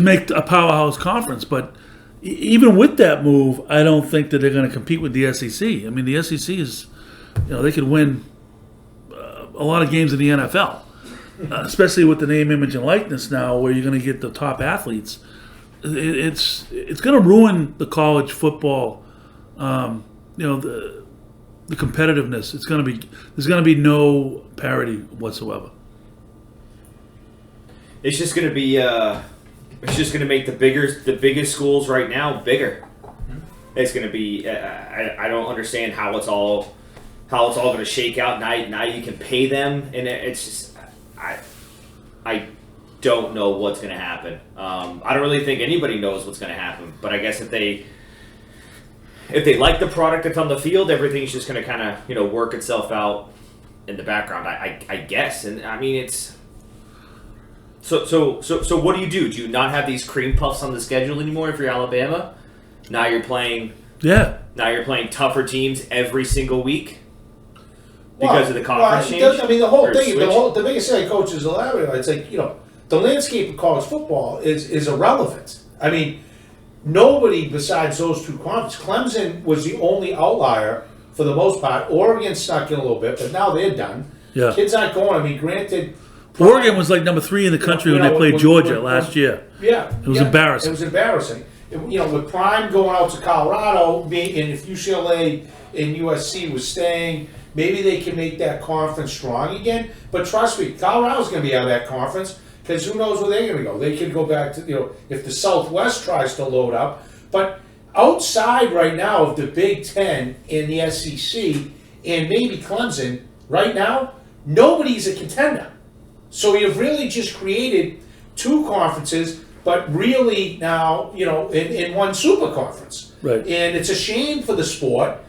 make a powerhouse conference. But even with that move, I don't think that they're going to compete with the SEC. I mean, the SEC is, they could win a lot of games in the NFL, especially with the name, image, and likeness now, where you're going to get the top athletes. It's going to ruin the college football, the competitiveness. There's going to be no parity whatsoever. It's just going to be it's just going to make the biggest schools right now bigger. It's going to be I don't understand how it's all going to shake out. Now you can pay them, and it's just I don't know what's going to happen. I don't really think anybody knows what's going to happen. But I guess if they like the product that's on the field, everything's just going to kind of work itself out in the background. I guess, and I mean it's so. What do you do? Do you not have these cream puffs on the schedule anymore if you're Alabama? Now you're playing. Yeah. Now you're playing tougher teams every single week because of the conference change. I mean, the whole Or thing. switch? The biggest thing coaches elaborate. It's like the landscape of college football is irrelevant. I mean, nobody besides those two conferences. Clemson was the only outlier for the most part. Oregon stuck in a little bit, but now they're done. Yeah. Kids aren't going. I mean, granted, Oregon was like number 3 in the country when they played Georgia last year. Yeah, It was embarrassing. It was embarrassing. With Prime going out to Colorado, and if UCLA and USC was staying, maybe they can make that conference strong again. But trust me, Colorado's going to be out of that conference because who knows where they're going to go. They could go back to, if the Southwest tries to load up. But outside right now of the Big Ten and the SEC and maybe Clemson, right now, nobody's a contender. So you've really just created two conferences, but really now, in one super conference. Right. And it's a shame for the sport.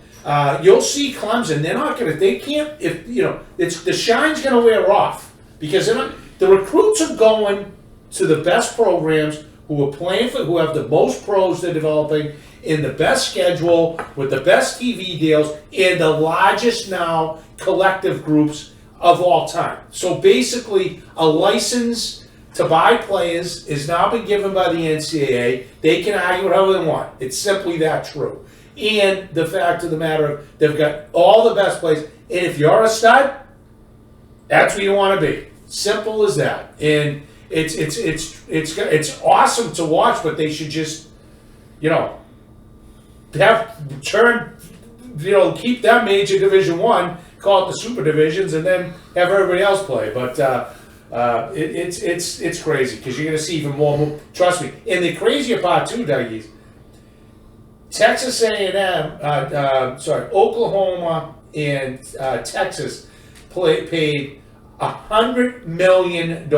You'll see Clemson, it's the shine's going to wear off because the recruits are going to the best programs who have the most pros they're developing in the best schedule with the best TV deals and the largest now collective groups of all time. So basically, a license to buy players has now been given by the NCAA. They can argue whatever they want. It's simply that true. And the fact of the matter, they've got all the best players. And if you're a stud, that's where you want to be. Simple as that. And it's awesome to watch, but they should just, keep that major Division I, call it the Super Divisions, and then have everybody else play. But it's crazy because you're going to see even more. Trust me. And the crazier part too, Dougie, Texas A&M, Oklahoma and Texas paid $100 million.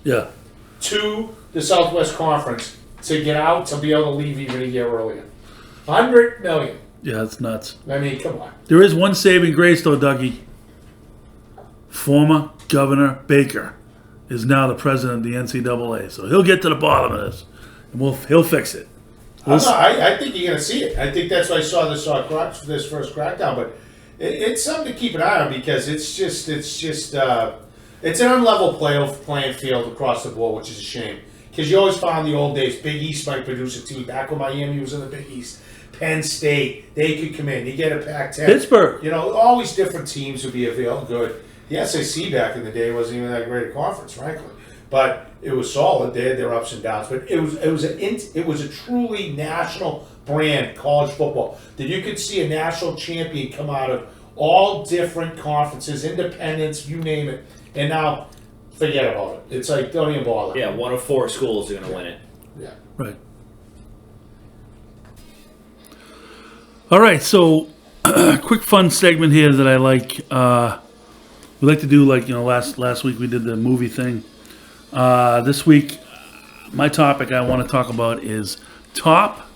Yeah. To the Southwest Conference to get out to be able to leave even a year earlier. $100 million. Yeah, it's nuts. I mean, come on. There is one saving grace, though, Dougie. Former Governor Baker is now the president of the NCAA, so he'll get to the bottom of this, and he'll fix it. I think you're going to see it. I think that's why I saw this first crackdown, but it's something to keep an eye on because it's an unlevel playing field across the board, which is a shame. Because you always found the old days, Big East might produce a team. Back when Miami was in the Big East, Penn State, they could come in. You get a Pac-10. Pittsburgh. Always different teams would be available. Good. The SEC back in the day wasn't even that great a conference, frankly. But it was solid. They had their ups and downs. But it was a truly national brand, college football, that you could see a national champion come out of all different conferences, independents, you name it. And now, forget about it. It's like, don't even bother. Yeah, one of 4 schools are going to win it. Yeah. Right. All right, so quick fun segment here that I like. We like to do last week we did the movie thing. This week, my topic I want to talk about is top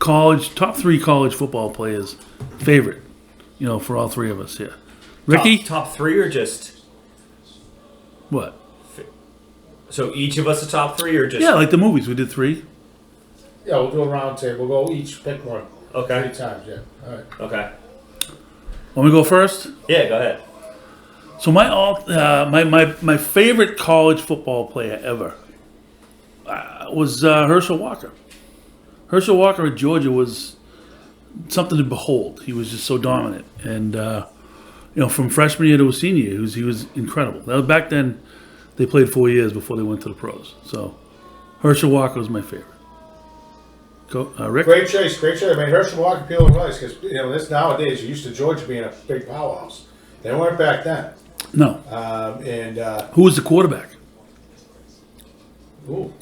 3 college football players favorite. For all 3 of us here. Ricky, Top 3 or just... what? So each of us a top 3 or just... Yeah, like the movies. We did 3. Yeah, we'll do a round table. We'll go each pick one. Okay. 3 times, yeah. All right. Okay. Want me to go first? Yeah, go ahead. So my favorite college football player ever was Herschel Walker. Herschel Walker at Georgia was something to behold. He was just so dominant, and from freshman year to senior year, he was incredible. That was back then. They played 4 years before they went to the pros. So Herschel Walker was my favorite. Go, Rick. Great choice, great choice. I mean, Herschel Walker, people realize because this nowadays, you're used to Georgia being a big powerhouse. They weren't back then. No. And Who was the quarterback? ooh,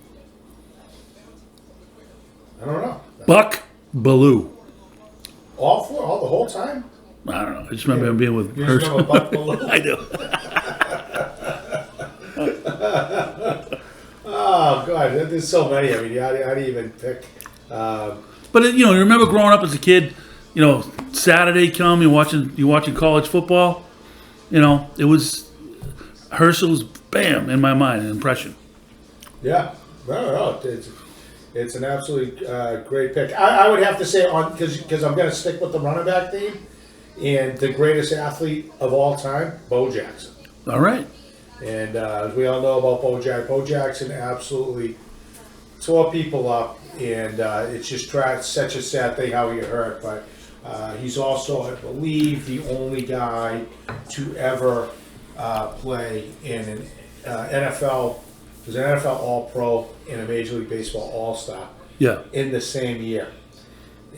I don't know. Buck Bellew. All the whole time. I don't know. I just remember him being with You just Herschel. remember Buck Bellew? I do. Oh God, there's so many. I mean, how do you even pick? But you remember growing up as a kid. Saturday come, you're watching college football. It was Herschel's bam in my mind, an impression. Yeah, no, it's an absolutely great pick. I would have to say because I'm going to stick with the running back theme, and the greatest athlete of all time, Bo Jackson. All right. And as we all know about Bo Jackson absolutely tore people up, and it's just such a sad thing how he got hurt. But he's also, I believe, the only guy to ever play in an NFL. He was an NFL All-Pro and a Major League Baseball All-Star Yeah. in the same year.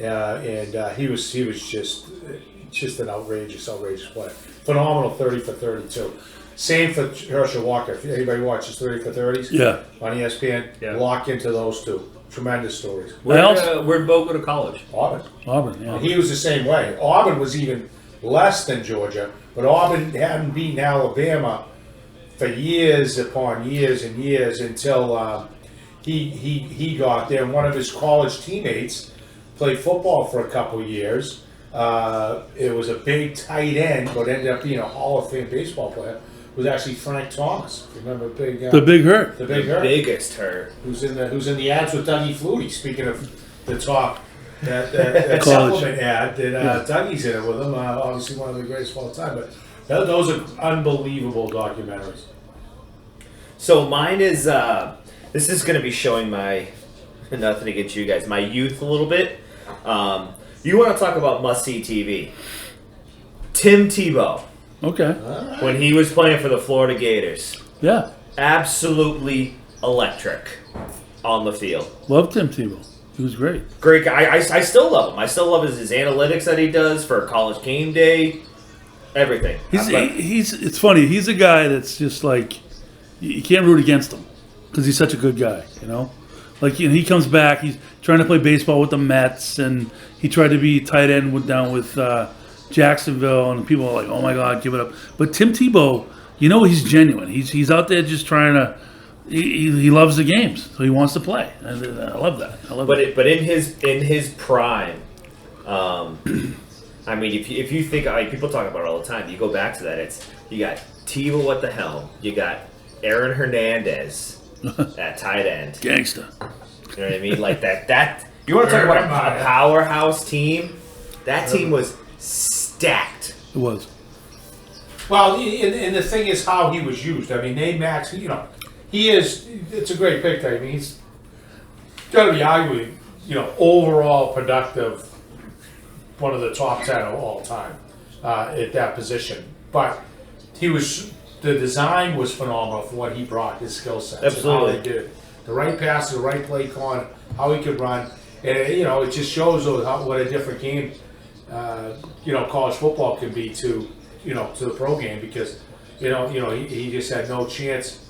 And he was just an outrageous player. Phenomenal 30 for 32. Same for Herschel Walker. If anybody watches 30 for 30s Yeah. on ESPN, Yeah. lock into those two. Tremendous stories. Where'd Bo go to college? Auburn. Auburn. Yeah. He was the same way. Auburn was even less than Georgia, but Auburn hadn't beaten Alabama for years upon years and years until he got there. And one of his college teammates played football for a couple years. It was a big tight end, but ended up being a Hall of Fame baseball player. Was actually Frank Thomas. Remember The Big Hurt. the big hurt? Biggest hurt. Who's in the ads with Dougie Flutie? Speaking of the top, that College. supplement ad that Dougie's in it with him. Obviously one of the greatest of all time. But those are unbelievable documentaries. So mine is this is going to be showing my nothing against you guys, my youth a little bit. You want to talk about must-see TV? Tim Tebow Okay. when he was playing for the Florida Gators, Yeah. absolutely electric on the field. Loved Tim Tebow. He was great. Great guy. I still love him. I still love his analytics that he does for College Game Day. Everything. It's funny. He's a guy that's just like you can't root against him because he's such a good guy. Like he comes back. He's trying to play baseball with the Mets, and he tried to be tight end down with Jacksonville, and people are like, "Oh my God, give it up!" But Tim Tebow, he's genuine. He's out there just trying to. He loves the games, so he wants to play. I love that. But in his prime, I mean, if you think, like, people talk about it all the time, you go back to that. You got Tebow at the helm. You got Aaron Hernandez at tight end. Gangsta. You know what I mean? Like that. You want to talk about a powerhouse team? That team was stacked. It was. Well, and the thing is how he was used. I mean, Max, he is. It's a great pick. I mean, he's got to be arguably, overall productive, one of the top 10 of all time at that position. But the design was phenomenal for what he brought, his skill sets. Absolutely. And how they did it. The right pass, the right play calling, how he could run. And, it just shows what a different game, college football can be to the pro game because, he just had no chance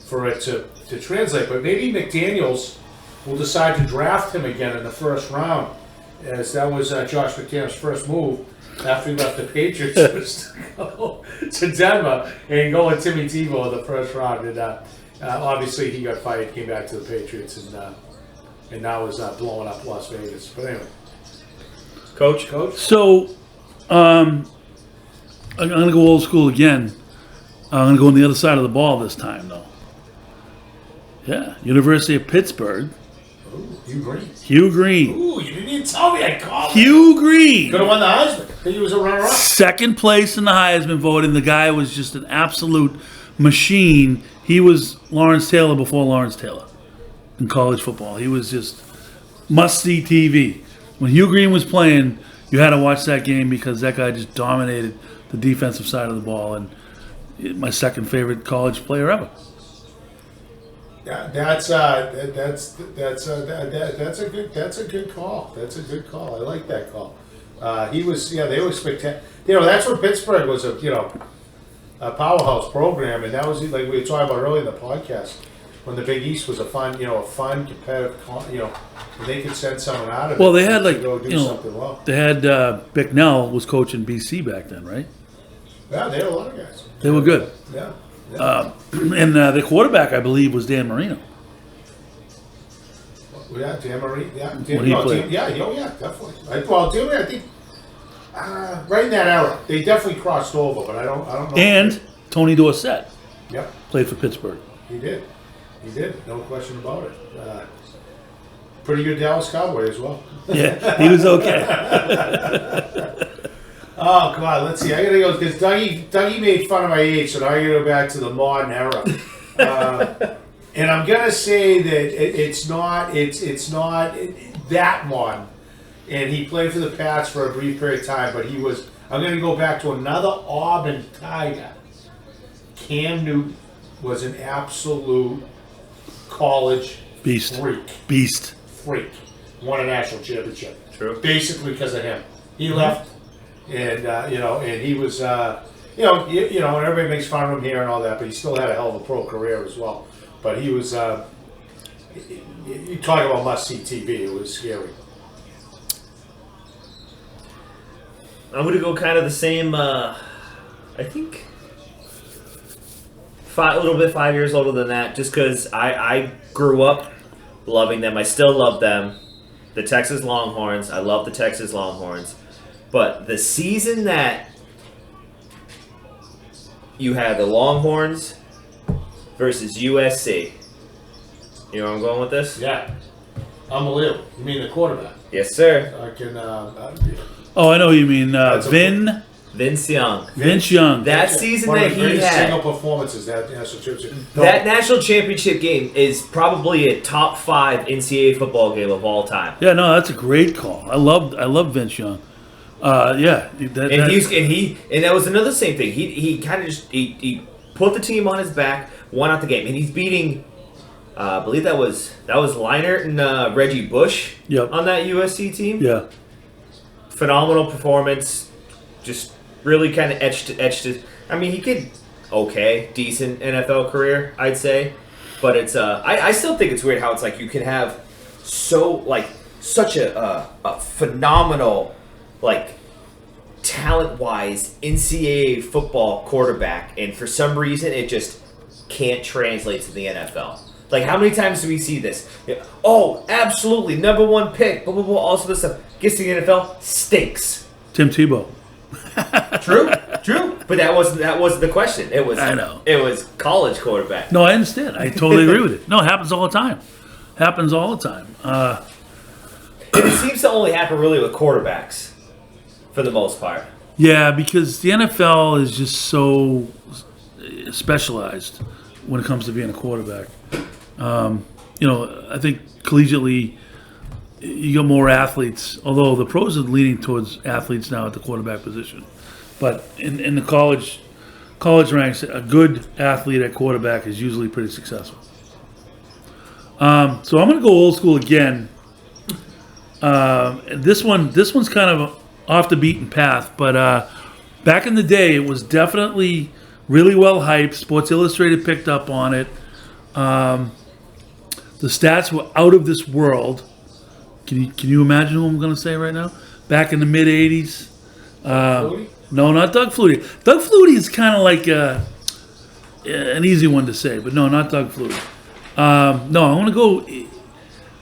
for it to translate. But maybe McDaniels will decide to draft him again in the first round, as that was Josh McDaniels' first move after he left the Patriots was to go to Denver and go with Timmy Tebow in the first round. And obviously he got fired, came back to the Patriots, and now is blowing up Las Vegas. But anyway, Coach. So, I'm going to go old school again. I'm going to go on the other side of the ball this time, though. Yeah, University of Pittsburgh. Ooh, Hugh Green. Hugh Green. Ooh, you didn't even tell me I called him. Hugh Green. Could have won the Heisman. I think he was a runner-up. Second place in the Heisman voting. The guy was just an absolute machine. He was Lawrence Taylor before Lawrence Taylor in college football. He was just must-see TV. When Hugh Green was playing, you had to watch that game because that guy just dominated the defensive side of the ball. And my second favorite college player ever. Yeah, that's a good call. That's a good call. I like that call. They were spectacular. That's what Pittsburgh was, a powerhouse program, and that was like we were talking about earlier in the podcast when the Big East was a fun competitive, and they could send someone out of it. Well, they had to go do something well. They had Bicknell was coaching BC back then, right? Yeah, they had a lot of guys. They were good. Yeah. And the quarterback, I believe, was Dan Marino. Yeah, Dan Marino. Yeah, When he played. Definitely. Dan Marino, I think right in that era, they definitely crossed over, but I don't know. And Tony Dorsett Yep, played for Pittsburgh. he did. No question about it. Pretty good Dallas Cowboy as well. Yeah, he was okay. Oh, come on, let's see. I gotta go because Dougie made fun of my age, so now I gotta go back to the modern era. And I'm gonna say that it's not that modern. And he played for the Pats for a brief period of time, but I'm gonna go back to another Auburn Tiger. Cam Newton was an absolute college Beast. freak. Won a national championship. True. Basically because of him. He left. And and he was, and everybody makes fun of him here and all that, but he still had a hell of a pro career as well. But he was, you talk about must-see TV. It was scary. I'm going to go kind of the same, I think, a little bit 5 years older than that, just because I grew up loving them. I still love them. The Texas Longhorns. I love the Texas Longhorns. But the season that you had the Longhorns versus USC, you know where I'm going with this? Yeah. Unbelievable. You mean the quarterback? Yes, sir. I can, Oh, I know what you mean. Vince Young. Vince Young. That season one of that the he greatest had, single performances that national championship. that national championship game is probably a top 5 NCAA football game of all time. Yeah, no, that's a great call. I love Vince Young. And that was another same thing. He kind of just he put the team on his back, won out the game, and he's beating. I believe that was Leinart and Reggie Bush on that USC team. Yeah. Phenomenal performance, just really kind of etched his. I mean, he could decent NFL career, I'd say, but it's I still think it's weird how it's like you can have such a phenomenal talent-wise NCAA football quarterback, and for some reason it just can't translate to the NFL. Like, how many times do we see this? Oh, absolutely, number 1 pick, blah, blah, blah, all sorts of stuff. Gets to the NFL, stinks. Tim Tebow. True. But that wasn't the question. It was. I know. It was college quarterback. No, I understand. I totally agree with it. No, it happens all the time. And it seems to only happen really with quarterbacks, for the most part. Yeah, because the NFL is just so specialized when it comes to being a quarterback. I think collegiately you got more athletes, although the pros are leaning towards athletes now at the quarterback position. But in the college ranks, a good athlete at quarterback is usually pretty successful. So I'm going to go old school again. This one's kind of off the beaten path, but back in the day, it was definitely really well hyped. Sports Illustrated picked up on it. The stats were out of this world. Can you imagine who I'm going to say right now? Back in the mid '80s. No, not Doug Flutie. Doug Flutie is kind of like an easy one to say, but no, not Doug Flutie. No, I want to go.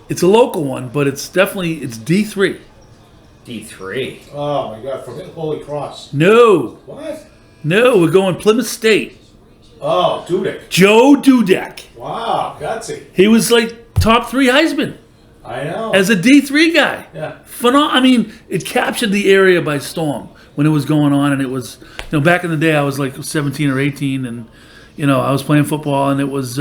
It's a local one, but it's D3. D3. Oh my God! From Holy Cross. No. What? No, we're going Plymouth State. Oh, Dudek. Joe Dudek. Wow, gutsy. He was like top 3 Heisman. I know. As a D3 guy. Yeah. I mean, it captured the area by storm when it was going on, and it was, back in the day I was like 17 or 18, and, I was playing football, and it was,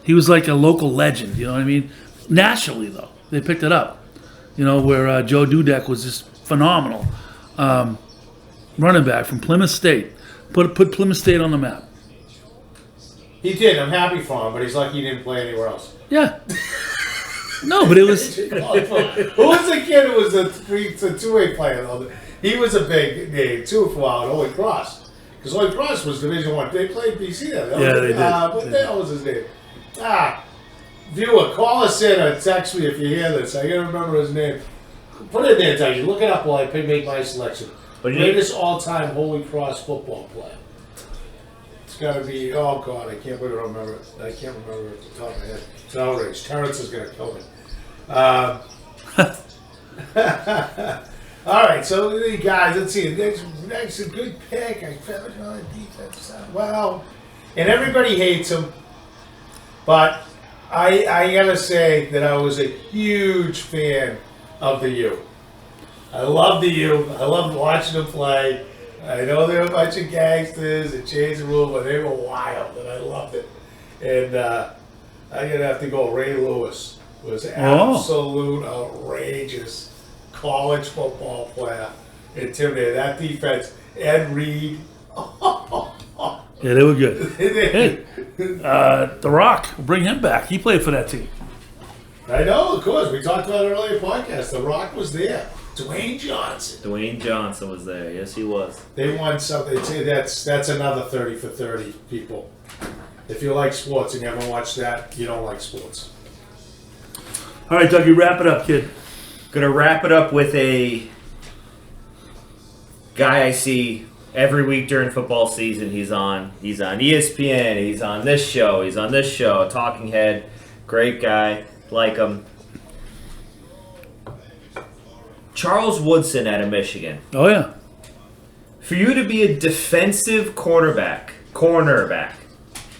he was like a local legend, you know what I mean? Nationally, though, they picked it up, where Joe Dudek was just phenomenal. Running back from Plymouth State. Put Plymouth State on the map. He did. I'm happy for him, but he's lucky he didn't play anywhere else. Yeah. No, but it was. Who was the kid who was a two-way player, though? He was a big name, too, for a while at Holy Cross. Because Holy Cross was Division I. They played BC there. Yeah, they did. What the hell was his name? Viewer, call us in or text me if you hear this. I gotta remember his name. Put it in there, Doug. You look it up while I make my selection. Greatest all-time Holy Cross football player. It's got to be. Oh God, I can't believe I don't remember it. I can't remember it at the top of my head. It's an outrage. Terrence is gonna kill me. All right, so guys, let's see. Next, a good pick. I found on defense. Wow, and everybody hates him, but I gotta say that I was a huge fan of the U. I love the U. I loved watching them play. I know they were a bunch of gangsters and changed the rule, but they were wild, and I loved it. And I'm gonna have to go. Ray Lewis was absolute outrageous college football player. Intimidated that defense. Ed Reed. Yeah, they were good. Hey, The Rock, bring him back. He played for that team. I know, of course. We talked about it earlier podcast. The Rock was there. Dwayne Johnson was there. Yes, he was. They won something. That's another 30 for 30 people. If you like sports and you haven't watched that, you don't like sports. All right, Dougie, wrap it up, kid. Gonna wrap it up with a guy I see every week during football season. He's on ESPN. He's on this show. Talking Head. Great guy. Like him. Charles Woodson out of Michigan. Oh, yeah. For you to be a defensive cornerback,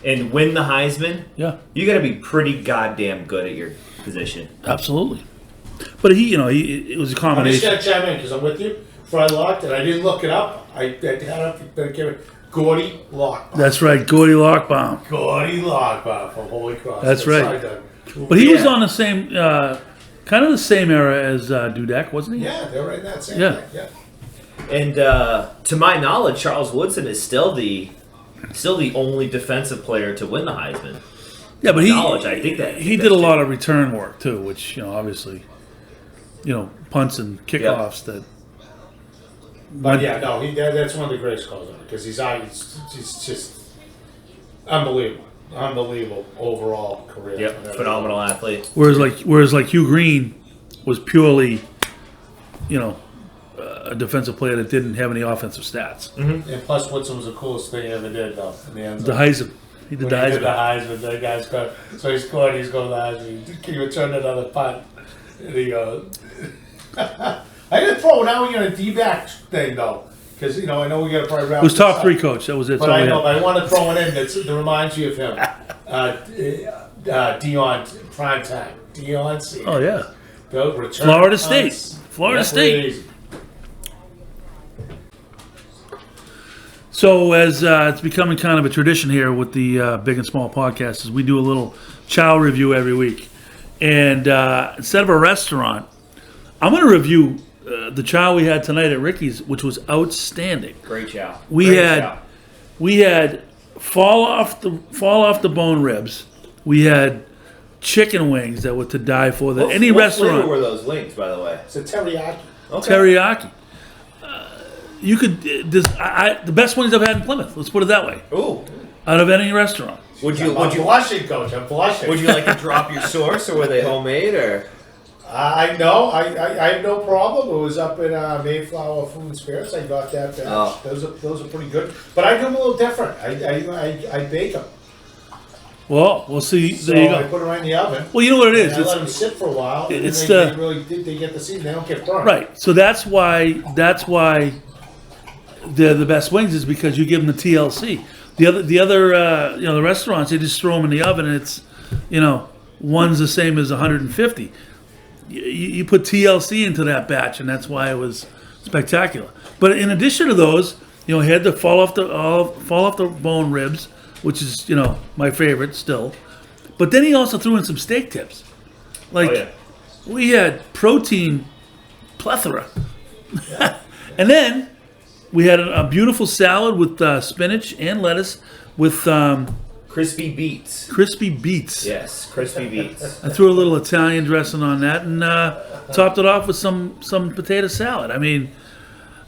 and win the Heisman, Yeah. you got to be pretty goddamn good at your position. Absolutely. But it was a I'm just combination. going to chime in because I'm with you. Before I locked it, I didn't look it up. I had up Gordy Lockbaum. That's right, Gordy Lockbaum. Gordy Lockbaum from Holy Cross. That's right. Sorry, Doug. But he was on the same, kind of the same era as Dudek, wasn't he? Yeah, they're right in that same Yeah. thing. Yeah. And to my knowledge, Charles Woodson is still the only defensive player to win the Heisman. Yeah, but I think he did a lot of return work too, which obviously, punts and kickoffs that. But yeah, no, that's one of the greatest calls on it because he's just unbelievable overall career. Yep, phenomenal athlete. Whereas like Hugh Green was purely, a defensive player that didn't have any offensive stats. Mm-hmm. And plus, Woodson was the coolest thing he ever did, though. In the end The zone. Heisman. He did the When he did the Heisman. Heisman, that guy's got. So he scored. He's going to the Heisman. Can you return another punt? And he goes. I didn't throw. Now we're going to D-back thing though, because I know we got to probably wrap. It was this top up. three coach. That was it. But I know. But I want to throw one in that reminds you of him. Dion prime time. Dion. Oh yeah. Return Florida punts. State. Florida State. Crazy. So as it's becoming kind of a tradition here with the Big and Small podcast, is we do a little chow review every week, and instead of a restaurant, I'm going to review the chow we had tonight at Ricky's, which was outstanding. Great chow. We had fall off the bone ribs. We had chicken wings that were to die for. That any what restaurant flavor were those wings, by the way? It's a teriyaki. Okay. teriyaki. You could the best wings I've had in Plymouth. Let's put it that way. Ooh. Out of any restaurant. I'm blushing, Coach. I'm blushing. Would you like to drop your source, or were they homemade, or? I have no problem. It was up in Mayflower Food and Spirits. I got that batch. Oh. Those are pretty good. But I do them a little different. I bake them. Well, we'll see. So There you I go. put them right in the oven. Well, you know what it is. And I let them sit for a while. And it's they the- really they get the season. They don't get burnt. Right. So that's why they're the best wings, is because you give them the TLC. The other the restaurants, they just throw them in the oven and it's one's the same as 150. you put TLC into that batch, and that's why it was spectacular. But in addition to those, he had the fall off the bone ribs, which is my favorite still. But then he also threw in some steak tips. We had protein plethora. And then we had a beautiful salad with spinach and lettuce with Crispy beets. crispy beets. Yes, crispy beets. I threw a little Italian dressing on that and topped it off with some potato salad. I mean,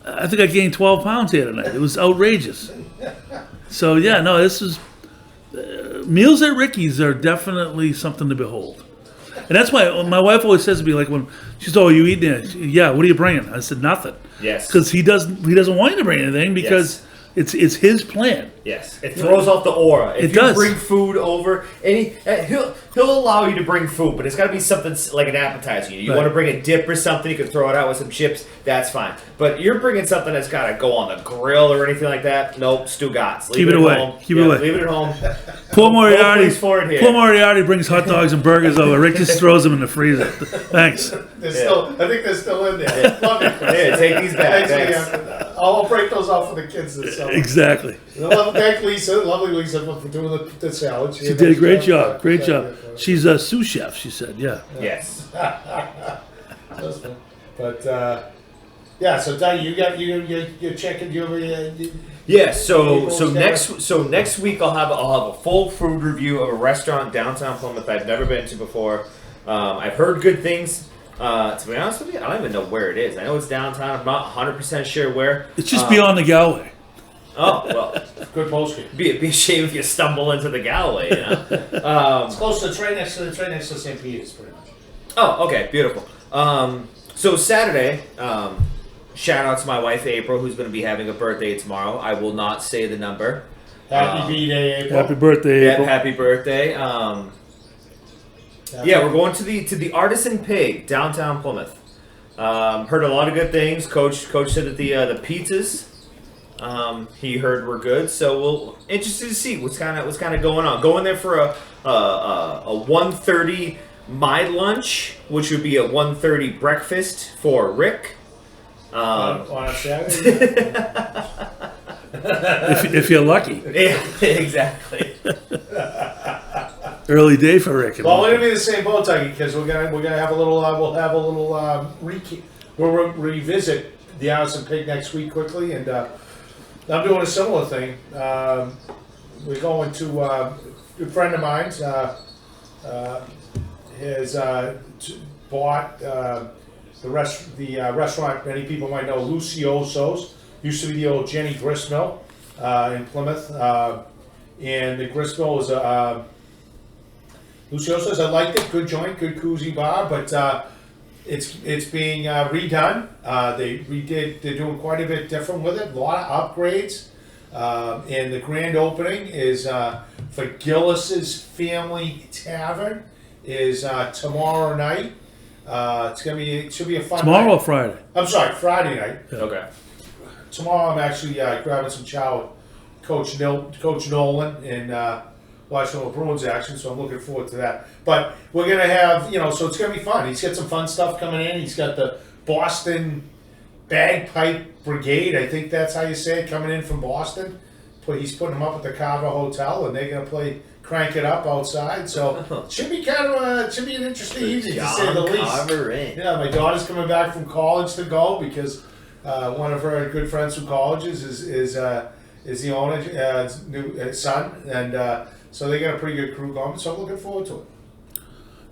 I think I gained 12 pounds here tonight. It was outrageous. So, this is... meals at Ricky's are definitely something to behold. And that's why my wife always says to me, like, when she's, "Oh, you eat there?" "Yeah, what are you bringing?" I said, "Nothing." Yes. Because he doesn't want you to bring anything because it's his plan. Yes, it throws off the aura. If It does. you bring food over, and he'll allow you to bring food, but it's got to be something like an appetizer. You Right. want to bring a dip or something, you can throw it out with some chips, that's fine. But you're bringing something that's got to go on the grill or anything like that, nope, Stugotz. Keep it away. Home. Keep it away. Leave it at home. Poor Moriarty. place for it here. Poor Moriarty brings hot dogs and burgers over. Rick just throws them in the freezer. Thanks. I think they're still in there. Love you, Chris. Here, take these back. Thanks Thanks. again. I'll break those off for the kids this summer. Exactly. Thank Lisa, lovely Lisa, for doing the salad. She did a great job. Great job. She's a sous chef, she said. Yeah. Yes. That's fun. But so Doug, you're checking your. Yeah, so next week I'll have a full food review of a restaurant downtown Plymouth I've never been to before. I've heard good things. To be honest with you, I don't even know where it is. I know it's downtown. I'm not 100% sure where. It's just beyond the Galway. Oh, well. Good post-game. Be a shame if you stumble into the Galway, It's close to the train next to St. Peter's, pretty much. Oh, okay, beautiful. So Saturday, shout out to my wife April, who's going to be having a birthday tomorrow. I will not say the number. Happy B-Day, April. Happy birthday, Yeah, April. happy birthday. Yeah, we're going to the Artisan Pig downtown Plymouth. Heard a lot of good things. Coach said that the pizzas he heard were good. So we'll interested to see what's kind of going on. Going there for a 1:30 my lunch, which would be a 1:30 breakfast for Rick. On a Saturday. if you're lucky. Yeah, exactly. Early day for Rick. Well, we're gonna be in the same boat, Dougie, because we're gonna have a little we'll revisit the Artisan Pig next week quickly, and I'm doing a similar thing. We're going to a good friend of mine's has bought the restaurant many people might know, Lucioso's. Used to be the old Jenny Gristmill in Plymouth, and the Gristmill was a Lucioso's. I liked it. Good joint, good koozie bar, but it's being redone. They're doing quite a bit different with it. A lot of upgrades, and the grand opening is for Gillis's Family Tavern is tomorrow night. It should be a fun Tomorrow night. or Friday? I'm sorry, Friday night. Okay. Tomorrow I'm actually grabbing some chow with Coach Nolan and watching the Bruins action, so I'm looking forward to that. But we're going to have, so it's going to be fun. He's got some fun stuff coming in. He's got the Boston Bagpipe Brigade, I think that's how you say it, coming in from Boston. He's putting them up at the Carver Hotel, and they're going to crank it up outside. So it should be should be an interesting evening, to say the least. Yeah, my daughter's coming back from college to go because one of her good friends from colleges is the owner's new son, and so they got a pretty good crew going. So I'm looking forward to it.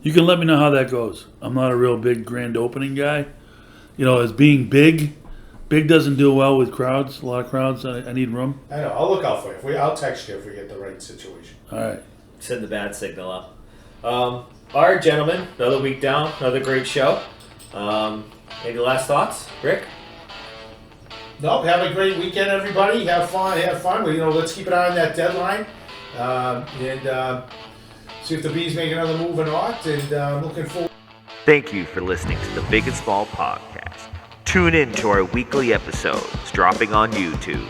You can let me know how that goes. I'm not a real big grand opening guy. As being big doesn't do well with crowds. A lot of crowds. I need room. I know. I'll look out for you. I'll text you if we get the right situation. All right. Send the bad signal up. All right, gentlemen. Another week down. Another great show. Any last thoughts, Rick? No, have a great weekend, everybody. Have fun. Well, let's keep an eye on that deadline, and see if the Bees make another move or not. And I'm looking forward. Thank you for listening to the Big and Small Podcast. Tune in to our weekly episodes dropping on YouTube.